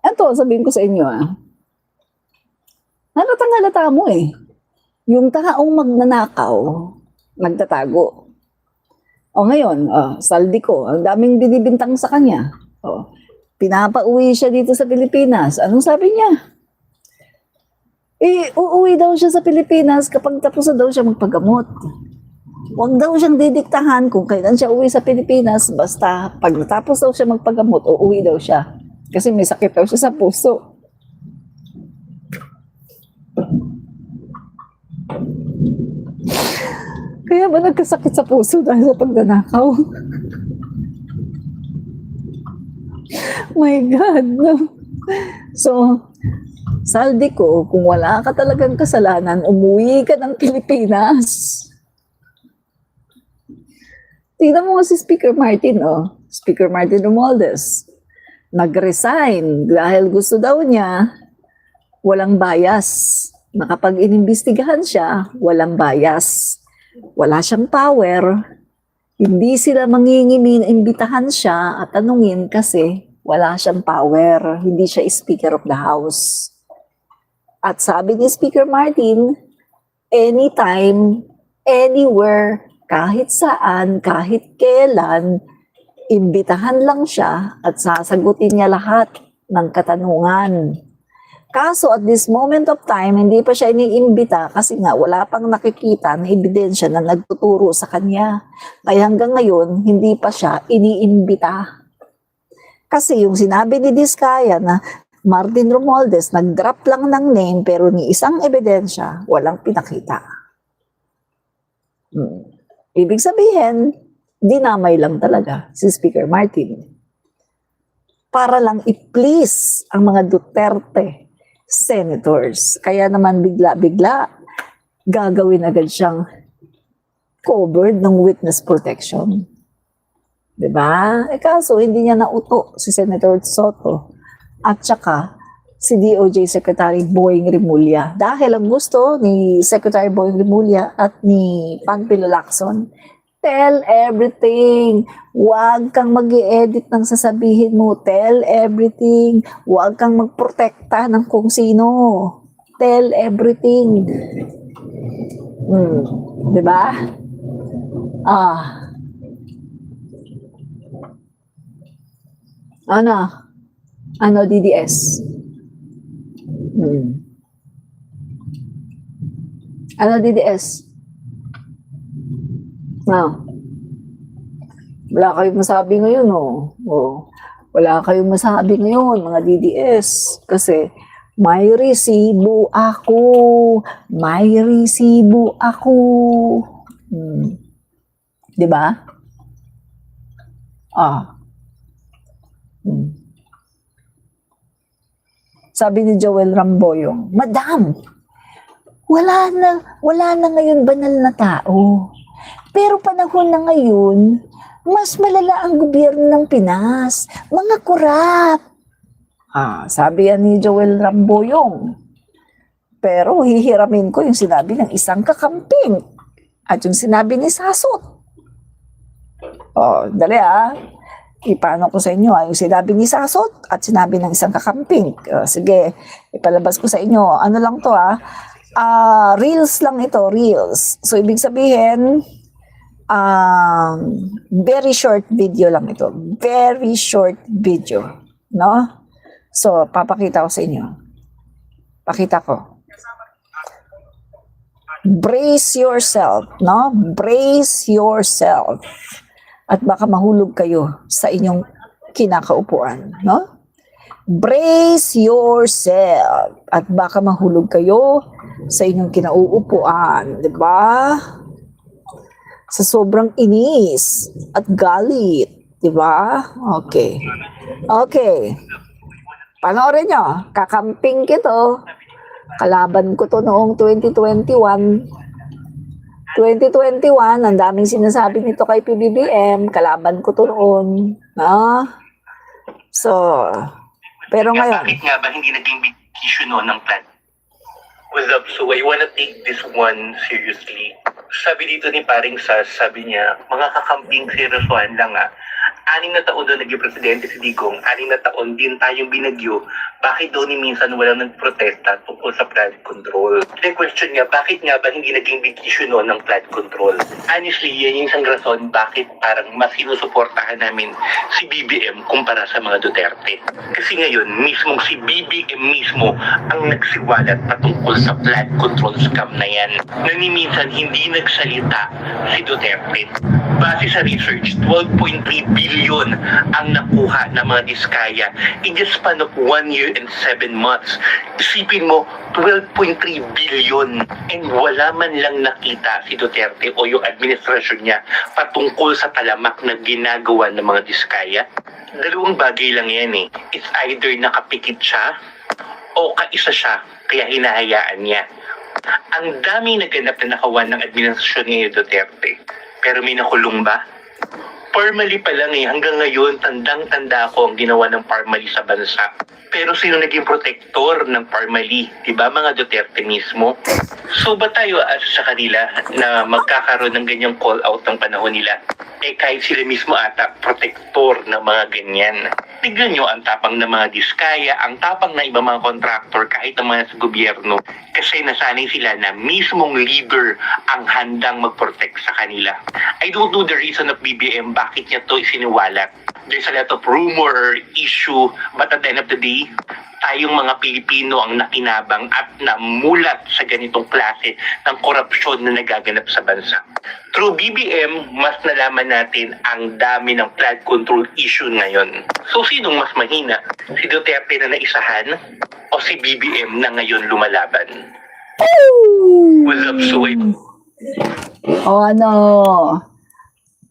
Ito, sabihin ko sa inyo halatang-halata mo yung taong magnanakaw, nagtatago. Ngayon, Saldico, ang daming binibintang sa kanya. Pinapauwi siya dito sa Pilipinas. Anong sabi niya? Uuwi daw siya sa Pilipinas kapag tapos na daw siya magpagamot. Huwag daw siyang didiktahan kung kailan siya uwi sa Pilipinas. Basta pag natapos daw siya magpagamot, uuwi daw siya. Kasi may sakit daw siya sa puso. Kaya ba nagkasakit sa puso dahil sa pagnanakaw? My God, no? So, Saldico, kung wala ka talagang kasalanan, umuwi ka ng Pilipinas. Tingnan mo si Speaker Martin, oh. Speaker Martin Romualdez. Nag-resign dahil gusto daw niya walang bias. Nakapag inimbestigahan siya, walang bias. Wala siyang power. Hindi sila mangingimi na imbitahan siya at tanungin kasi wala siyang power. Hindi siya Speaker of the House. At sabi ni Speaker Martin, anytime, anywhere, kahit saan, kahit kailan, imbitahan lang siya at sasagutin niya lahat ng katanungan. Kaso at this moment of time, hindi pa siya iniimbita kasi nga wala pang nakikita na ebidensya na nagtuturo sa kanya. Kaya hanggang ngayon, hindi pa siya iniimbita. Kasi yung sinabi ni Diskaya na Martin Romualdez, nag-drop lang ng name pero ni isang ebidensya, walang pinakita. Ibig sabihin, dinamay lang talaga si Speaker Martin. Para lang i-please ang mga Duterte senators. Kaya naman bigla-bigla, gagawin agad siyang covered ng witness protection. Diba? Kaso hindi niya nauto si Senator Soto at saka si DOJ Secretary Boying Rimulya. Dahil ang gusto ni Secretary Boying Rimulya at ni Panfilo Lacson, tell everything. Huwag kang mag-i-edit ng sasabihin mo. Tell everything. Huwag kang magprotekta ng kung sino. Tell everything. Diba? Ano DDS? Ano DDS? Wala kayong masabi ngayon, Wala kayong masabi ngayon, mga DDS. Kasi may resibo ako. May resibo ako. Diba? Sabi ni Joel Ramboyong, Madam, wala na ngayon banal na tao. Pero panahon na ngayon, mas malala ang gobyerno ng Pinas. Mga kurap. Sabi yan ni Joel Ramboyong. Pero hihiramin ko yung sinabi ng isang kakamping at yung sinabi ni Sasot. Dali ipano ko sa inyo yung sinabi ni Sasot at sinabi ng isang kakamping. Sige, ipalabas ko sa inyo. Ano lang to reels lang ito, reels. So ibig sabihin, very short video lang ito. Very short video. No? So, papakita ko sa inyo. Pakita ko. Brace yourself, no? Brace yourself. At baka mahulog kayo sa inyong kinakaupuan, no? Brace yourself. At baka mahulog kayo sa inyong kinauupuan, di ba? Sa sobrang inis at galit, di ba? Okay. Panoorin nyo, kakamping kito. Kalaban ko to noong 2021. 2021, ang daming sinasabi nito kay PBBM, kalaban ko to noon. So, pero ngayon. Bakit nga ba hindi naging big issue noon ng plan? So I wanna take this one seriously. Sabi dito ni Paring Sas, sabi niya, mga kakamping seryosohan lang 6 na taon doon naging presidente si Digong, 6 na taon din tayong binagyo, bakit doon ni minsan walang nagprotesta tungkol sa flood control? The question niya, bakit nga ba hindi naging big issue noon ng flood control? Honestly, yan yung isang rason bakit parang mas sinusuportahan namin si BBM kumpara sa mga Duterte. Kasi ngayon, mismong si BBM mismo ang nagsiwalat patungkol sa flood control scam na yan. Na ni minsan hindi nagsalita si Duterte. Base sa research, 12.3 billion ang nakuha ng mga Diskaya in the span of 1 year and 7 months. Isipin mo, 12.3 billion and wala man lang nakita si Duterte o yung administrasyon niya patungkol sa talamak na ginagawa ng mga Diskaya. Dalawang bagay lang yan It's either nakapikit siya o kaisa siya kaya hinahayaan niya. Ang dami naganap na nakawan ng administrasyon ni Duterte. Pero may nakulong ba? Formally pa lang hanggang ngayon, tandang-tanda ko ang ginawa ng Parmali sa bansa. Pero sino naging protektor ng Parmali? Diba, mga Duterte mismo? So ba tayo sa kanila na magkakaroon ng ganyang call out ng panahon nila? Kahit sila mismo ata, protektor ng mga ganyan. Tignan nyo ang tapang ng mga diskaya, ang tapang ng iba mga kontraktor, kahit ng mga sa gobyerno. Kasi nasanay sila na mismong leader ang handang mag-protect sa kanila. I don't know the reason of BBM, bakit niya to isiniwalat. There's a lot of rumor or issue, but at the end of the day, tayong mga Pilipino ang nakinabang at namulat sa ganitong klase ng korupsyon na nagaganap sa bansa. Through BBM, mas nalaman natin ang dami ng flood control issue ngayon. So, sinong mas mahina? Si Duterte na naisahan o si BBM na ngayon lumalaban? What's up, Suway? O ano?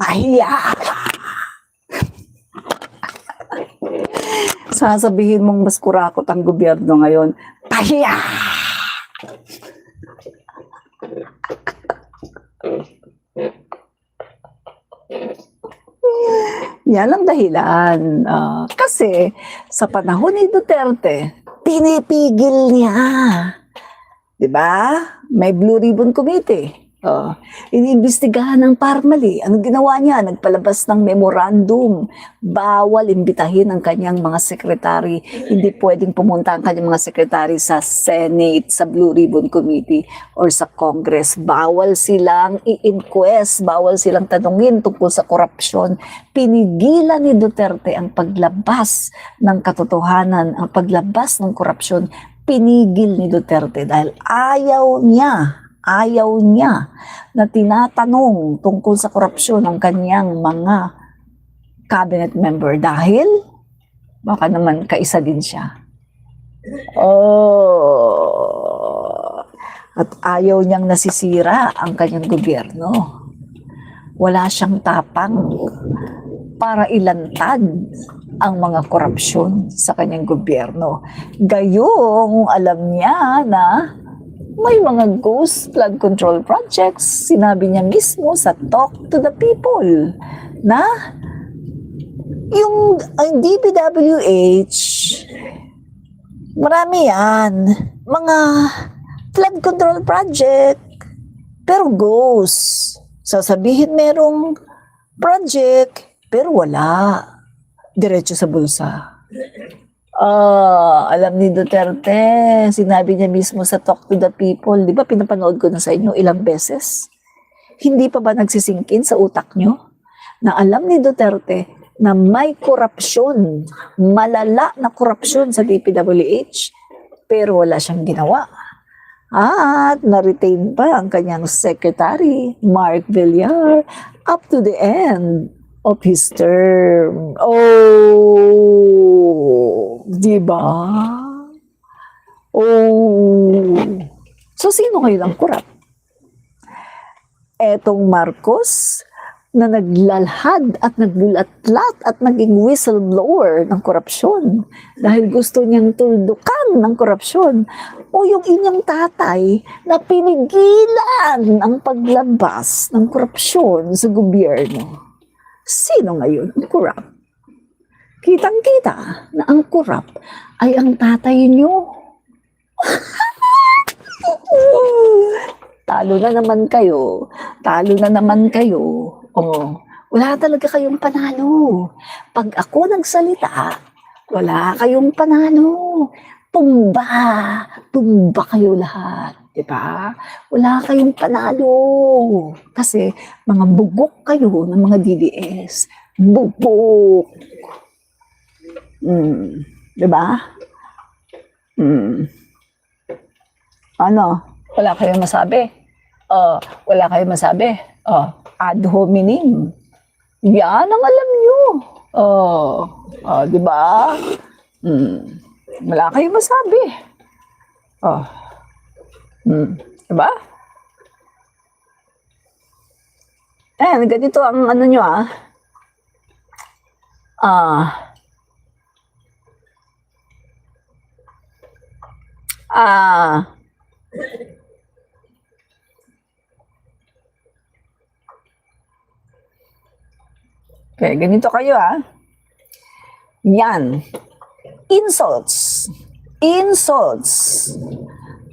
Pahiya! Sasabihin mong mas kurakot ang gobyerno ngayon. Pahiya! Yan ang dahilan. Kasi sa panahon ni Duterte, pinipigil niya. Diba? May Blue Ribbon Committee. Iniimbestigahan ng Parmali. Ano ginawa niya? Nagpalabas ng memorandum. Bawal imbitahin ang kanyang mga sekretary. Hindi pwedeng pumunta ang kanyang mga sekretary sa Senate, sa Blue Ribbon Committee, or sa Congress. Bawal silang i-inquest. Bawal silang tanungin tungkol sa korupsyon. Pinigilan ni Duterte ang paglabas ng katotohanan, ang paglabas ng korupsyon. Pinigil ni Duterte dahil ayaw niya na tinatanong tungkol sa korupsyon ng kanyang mga cabinet member dahil baka naman kaisa din siya. At ayaw niyang nasisira ang kanyang gobyerno. Wala siyang tapang para ilantad ang mga korupsyon sa kanyang gobyerno. Gayong alam niya na may mga ghost flood control projects. Sinabi niya mismo sa Talk to the People na yung DPWH, marami yan, mga flood control project, pero ghost. Sasabihin merong project, pero wala. Diretso sa bulsa. Alam ni Duterte, sinabi niya mismo sa Talk to the People, di ba pinapanood ko na sa inyo ilang beses? Hindi pa ba nagsisingkin sa utak nyo na alam ni Duterte na may korupsyon, malala na korupsyon sa DPWH, pero wala siyang ginawa. At na-retain pa ang kanyang secretary, Mark Villar, up to the end of his term. Di ba? So, sino ngayon ang kurap? Etong Marcos na naglalhad at nagbulatlat at naging whistleblower ng korupsyon dahil gusto niyang tuldukan ng korupsyon, o yung inyong tatay na pinigilan ang paglabas ng korupsyon sa gobyerno. Sino ngayon ang kurap? Kitang-kita na ang kurap ay ang tatay niyo. Talo na naman kayo. Talo na naman kayo. Wala talaga kayong panalo. Pag ako nagsalita, wala kayong panalo. Tumba. Tumba kayo lahat. Diba? Wala kayong panalo. Kasi mga bugok kayo ng mga DDS. Bugok. Diba? Ano? Wala kayong masabi? Wala kayong masabi? Ad hominem. Yan ang alam nyo. Diba? Wala kayong masabi. Diba? Ganito ang ano nyo Okay, ganito kayo Yan. Insults. Insults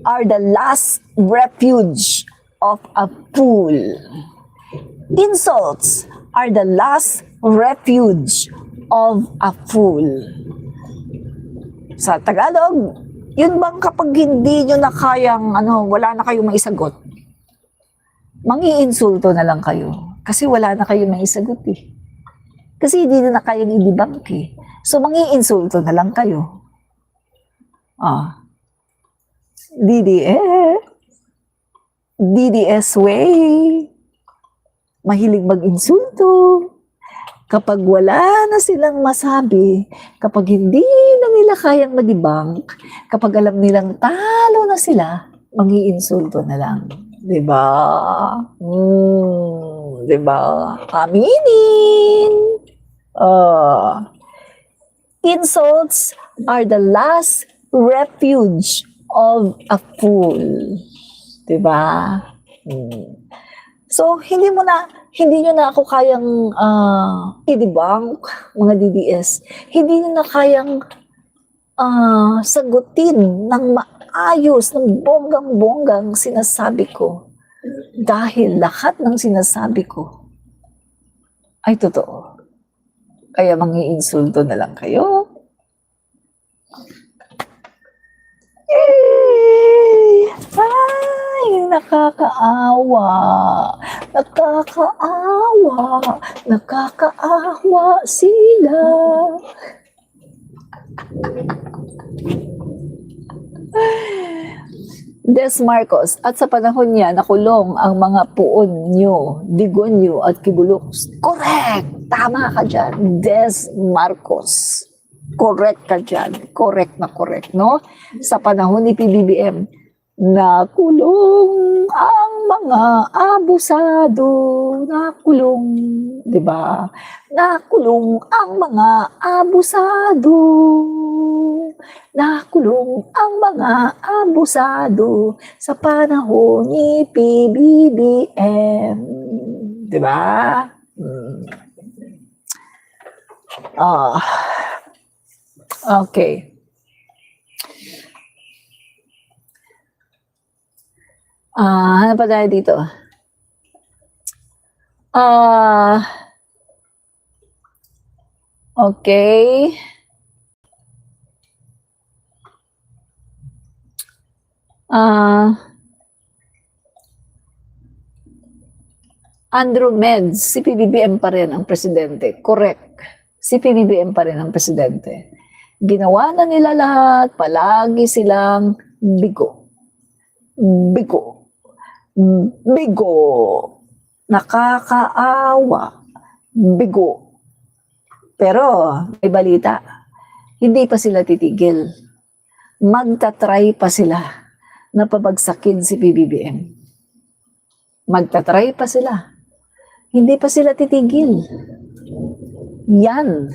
are the last refuge of a fool. Insults are the last refuge of a fool. Sa Tagalog, yun bang kapag hindi nyo na kayang, wala na kayong maisagot, mangi-insulto na lang kayo. Kasi wala na kayong maisagot Kasi hindi na kayang i-debunk So, mangi-insulto na lang kayo. DDS way. Mahilig mag-insulto. Kapag wala na silang masabi, kapag hindi na nila kayang mag-debunk, kapag alam nilang talo na sila, mangi-insulto na lang. Diba? Diba? Aminin! Insults are the last refuge of a fool. Diba? So, hindi nyo na ako kayang i-debunk, mga DDS. Hindi nyo na kayang sagutin ng maayos, ng bonggang-bonggang sinasabi ko. Dahil lahat ng sinasabi ko ay totoo. Kaya mangi-insulto na lang kayo. Yay! Ay, nakakaawa. Nakakaawa. Nakakaawa sila. Des Marcos, at sa panahon niya, nakulong ang mga Puonyo, Digonyo at Kibulok. Correct! Tama ka dyan, Des Marcos. Correct ka dyan. Correct na correct, no? Sa panahon ni PBBM, nakulong ang mga abusado. Nakulong, di ba? Nakulong ang mga abusado. Nakulong ang mga abusado sa panahon ni PBBM. Di ba? Okay. Ano pa tayo dito? Okay. Andrew Meds, si PBBM pa rin ang presidente. Correct. Si PBBM pa rin ang presidente. Ginawa na nila lahat, palagi silang bigo. Bigo. Bigo. Nakakaawa. Bigo. Pero, may balita. Hindi pa sila titigil. Magtatry pa sila na pabagsakin si PBBM. Magtatry pa sila. Hindi pa sila titigil. Yan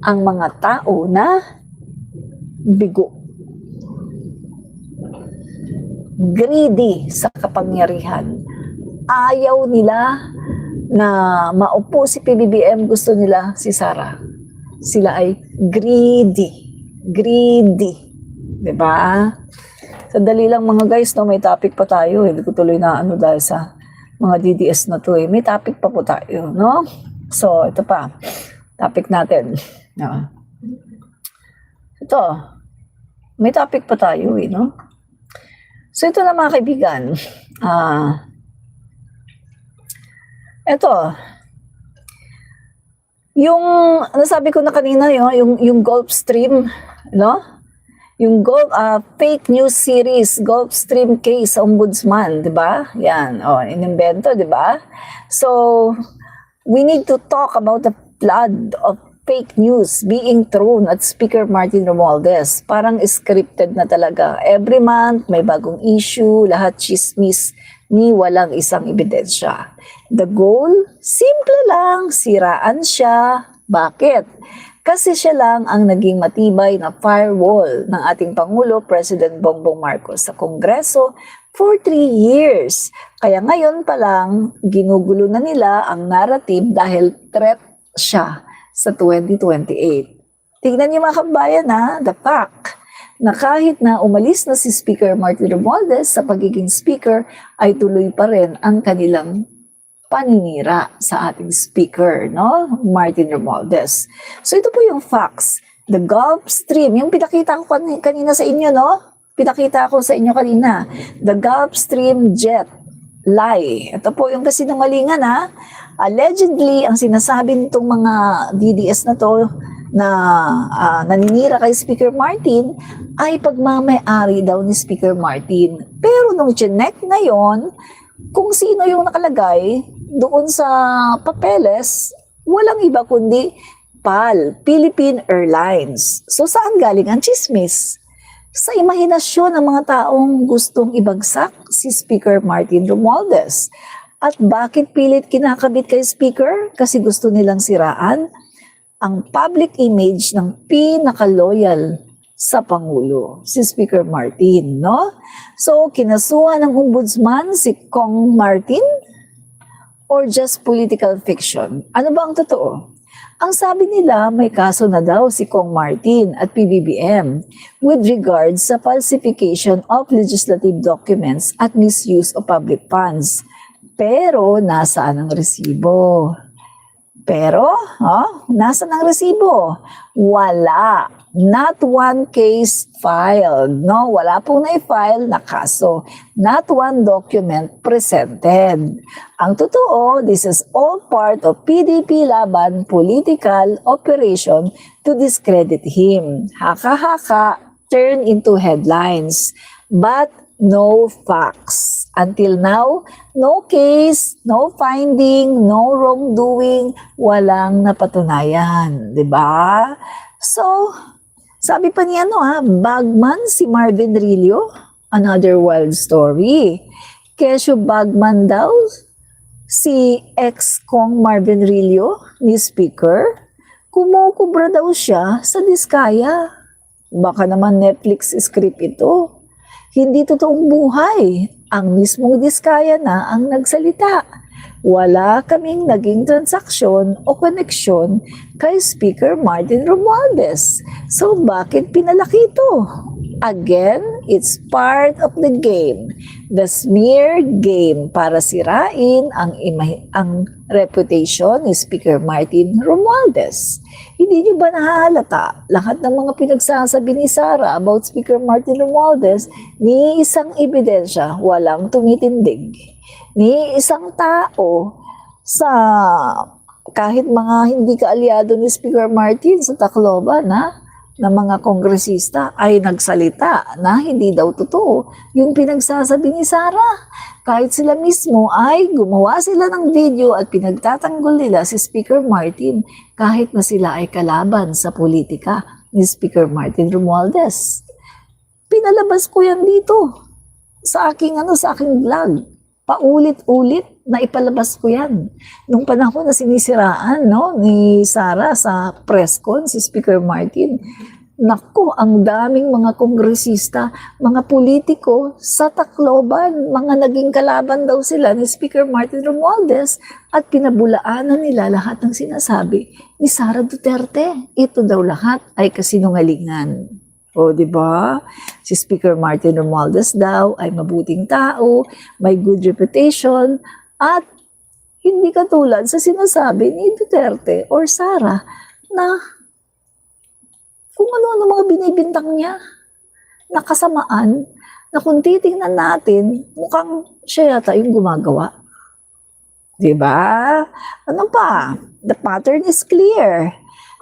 ang mga tao na bigo. Greedy sa kapangyarihan. Ayaw nila na maupo si PBBM, gusto nila si Sara. Sila ay greedy. Greedy. Diba? Sandali lang mga guys, no, may topic pa tayo. Hindi ko tuloy na dahil sa mga DDS na to May topic pa po tayo, no? So, ito pa. Topic natin. No? Ito. May topic pa tayo no? So, ito na mga kaibigan. Ito. Yung, nasabi ko na kanina, yung Gulfstream, no? Yung fake news series, Gulfstream case sa ombudsman, di ba? Yan, inimbento, di ba? So, we need to talk about the flood of fake news being thrown at Speaker Martin Romualdez. Parang scripted na talaga. Every month, may bagong issue, lahat chismis, ni walang isang ebidensya. The goal, simple lang, siraan siya. Bakit? Kasi siya lang ang naging matibay na firewall ng ating Pangulo, President Bongbong Marcos, sa Kongreso for 3 years. Kaya ngayon pa lang, ginugulo na nila ang narrative dahil threat siya sa 2028. Tingnan niyo mga kabayan the fact na kahit na umalis na si Speaker Martin Romualdez sa pagiging speaker, ay tuloy pa rin ang kanilang paninira sa ating speaker, no? Martin Romualdez. So ito po yung facts. The Gulf Stream, yung pinakita ko kanina sa inyo, no? Pinakita ko sa inyo kanina. The Gulf Stream jet lie. Ito po yung kasinungalingan, Allegedly, ang sinasabi nitong mga DDS na to na naninira kay Speaker Martin ay pagmamay-ari daw ni Speaker Martin. Pero nung chinek na yon, kung sino yung nakalagay doon sa papeles, walang iba kundi PAL, Philippine Airlines. So saan galing ang chismis? Sa imahinasyon ng mga taong gustong ibagsak si Speaker Martin Romualdez. At bakit pilit kinakabit kay Speaker? Kasi gusto nilang siraan ang public image ng pinaka-loyal sa Pangulo, si Speaker Martin, no? So, kinasuhan ng ombudsman si Kong Martin or just political fiction? Ano ba ang totoo? Ang sabi nila, may kaso na daw si Kong Martin at PBBM with regards sa falsification of legislative documents at misuse of public funds. Pero, nasaan ang resibo? Pero, nasaan ang resibo? Wala. Not one case filed. No, wala pong na-file na kaso. Not one document presented. Ang totoo, this is all part of PDP laban political operation to discredit him. Haka-haka, turn into headlines. But no facts. Until now, no case, no finding, no wrongdoing, walang napatunayan. Diba? So, sabi pa niya, bagman si Marvin Rillo, another wild story. Kesyo bagman daw si ex-Kong Marvin Rillo ni Speaker, kumukubra daw siya sa Diskaya. Baka naman Netflix script ito. Hindi totoong buhay. Ang mismong Diskaya na ang nagsalita. Wala kaming naging transaksyon o koneksyon kay Speaker Martin Romualdez. So bakit pinalaki ito? Again, it's part of the game. The smear game para sirain ang reputation ni Speaker Martin Romualdez. Hindi niyo ba nahahalata lahat ng mga pinagsasabi ni Sara about Speaker Martin Romualdez, ni isang ebidensya, walang tumitindig. Ni isang tao sa kahit mga hindi kaalyado ni Speaker Martin sa Tacloban na mga kongresista ay nagsalita na hindi daw totoo yung pinagsasabi ni Sara. Kahit sila mismo ay gumawa sila ng video at pinagtatanggol nila si Speaker Martin kahit na sila ay kalaban sa politika ni Speaker Martin Romualdez. Pinalabas ko yan dito sa aking vlog. Paulit-ulit na ipalabas ko yan. Nung panahon na sinisiraan ni Sara sa press con, si Speaker Martin, naku, ang daming mga kongresista, mga politiko sa Tacloban, mga naging kalaban daw sila ni Speaker Martin Romualdez at pinabulaanan nila lahat ng sinasabi ni Sara Duterte. Ito daw lahat ay kasinungalingan. O, di ba? Si Speaker Martin Romualdez daw ay mabuting tao, may good reputation, at hindi katulad sa sinasabi ni Duterte or Sara na kung ano-ano mga binibintang niya na kasamaan na kung titingnan natin, mukhang siya yata yung gumagawa. Di ba? Ano pa? The pattern is clear.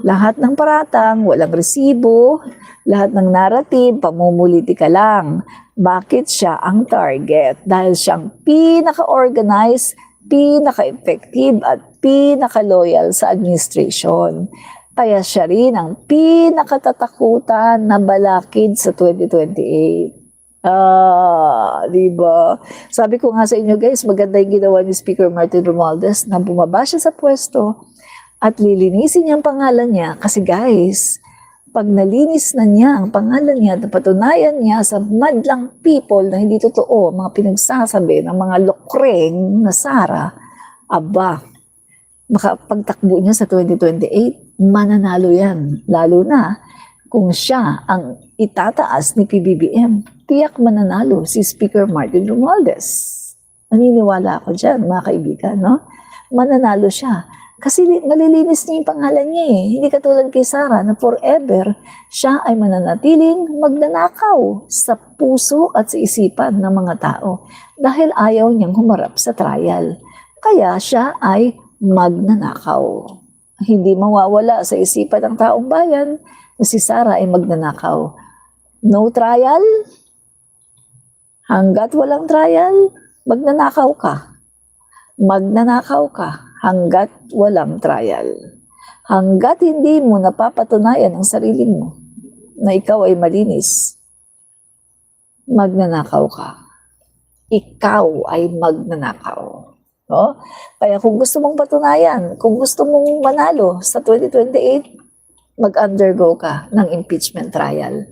Lahat ng paratang, walang resibo, lahat ng narrative, pamumulitika lang. Bakit siya ang target? Dahil siyang pinaka-organized, pinaka-effective, at pinaka-loyal sa administration. Kaya siya rin ang pinakatatakutan na balakid sa 2028. Diba? Sabi ko nga sa inyo guys, maganda yung ginawa ni Speaker Martin Romualdez na bumaba siya sa pwesto at lilinisin niya ang pangalan niya. Kasi guys, pag nalinis na niya ang pangalan niya, napatunayan niya sa madlang people na hindi totoo, mga pinagsasabi ng mga lokreng na Sara, aba, makapagtakbo niya sa 2028, mananalo yan. Lalo na kung siya ang itataas ni PBBM. Tiyak mananalo si Speaker Martin Romualdez. Naniniwala ako dyan, mga kaibigan, no? Mananalo siya. Kasi malilinis niya yung pangalan niya eh. Hindi katulad kay Sara na forever siya ay mananatiling magnanakaw sa puso at sa isipan ng mga tao dahil ayaw niyang humarap sa trial. Kaya siya ay magnanakaw. Hindi mawawala sa isipan ng taong bayan na si Sara ay magnanakaw. No trial? Hanggat walang trial, magnanakaw ka. Magnanakaw ka hanggat walang trial. Hanggat hindi mo napapatunayan ang sarili mo na ikaw ay malinis, magnanakaw ka. Ikaw ay magnanakaw. No? Kaya kung gusto mong patunayan, kung gusto mong manalo sa 2028, mag-undergo ka ng impeachment trial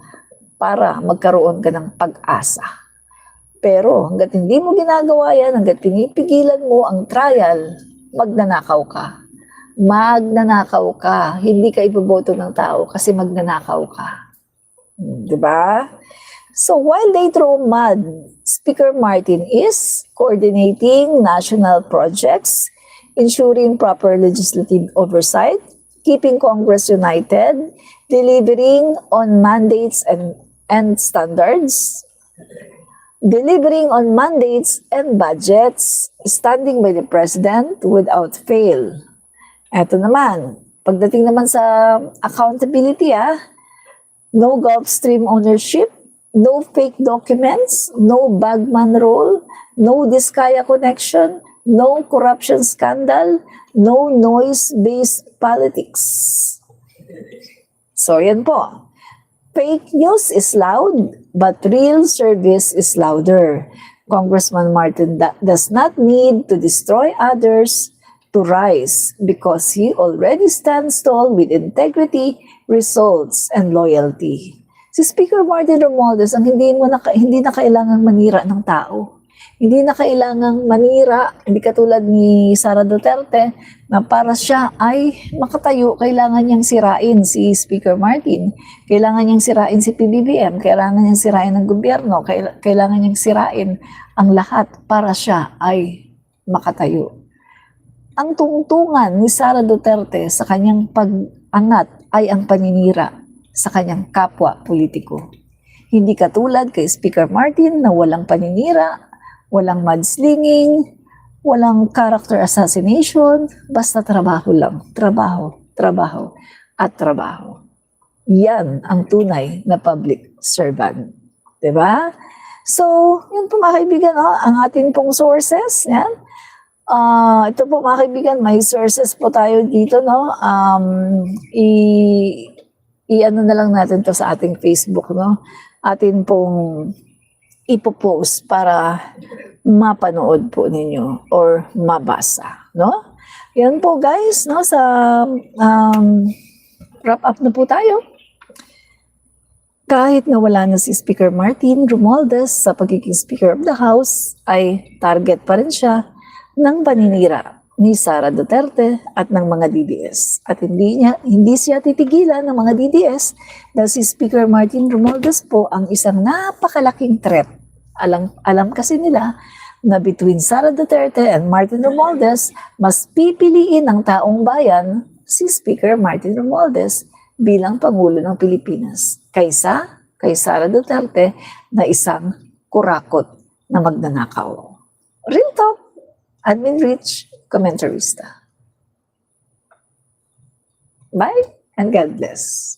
para magkaroon ka ng pag-asa. Pero hanggat hindi mo ginagawa yan, hanggat pinipigilan mo ang trial, magnanakaw ka. Magnanakaw ka. Hindi ka iboboto ng tao kasi magnanakaw ka. Diba? So while they throw mud, Speaker Martin is coordinating national projects, ensuring proper legislative oversight, keeping Congress united, delivering on mandates and standards, delivering on mandates and budgets, standing by the President without fail. Eto naman, pagdating naman sa accountability, no Gulfstream ownership, no fake documents, no bagman role, no Diskaya connection, no corruption scandal, no noise-based politics. So yan po. Fake news is loud, but real service is louder. Congressman Martin does not need to destroy others to rise because he already stands tall with integrity, results, and loyalty. Si Speaker Martin Romualdez ang hindi na kailangang manira ng tao. Hindi na kailangang manira, hindi katulad ni Sara Duterte na para siya ay makatayo, kailangan niyang sirain si Speaker Martin, kailangan niyang sirain si PBBM, kailangan niyang sirain ang gobyerno, kailangan niyang sirain ang lahat para siya ay makatayo. Ang tungtungan ni Sara Duterte sa kanyang pag-angat ay ang paninira sa kanyang kapwa politiko. Hindi katulad kay Speaker Martin na walang paninira, walang mudslinging, walang character assassination, basta trabaho lang. Trabaho, trabaho, at trabaho. Yan ang tunay na public servant. Diba? So, yun po mga kaibigan, ang ating pong sources. Yan. Ito po mga kaibigan, may sources po tayo dito. No? I-ano na lang natin to sa ating Facebook. No? Atin pong ipopost para mapanood po ninyo or mabasa, no? Yan po guys, no, sa wrap up na po tayo. Kahit nawala na si Speaker Martin Romualdez sa pagiging Speaker of the House, ay target pa rin siya ng paninira ni Sara Duterte at ng mga DDS. At hindi siya titigilan ng mga DDS dahil si Speaker Martin Romualdez po ang isang napakalaking threat. Alam kasi nila na between Sara Duterte and Martin Romualdez, mas pipiliin ng taong bayan si Speaker Martin Romualdez bilang Pangulo ng Pilipinas kaysa kay Sara Duterte na isang kurakot na magnanakaw. Real talk, Admin Rich, Commentarista. Bye and God bless.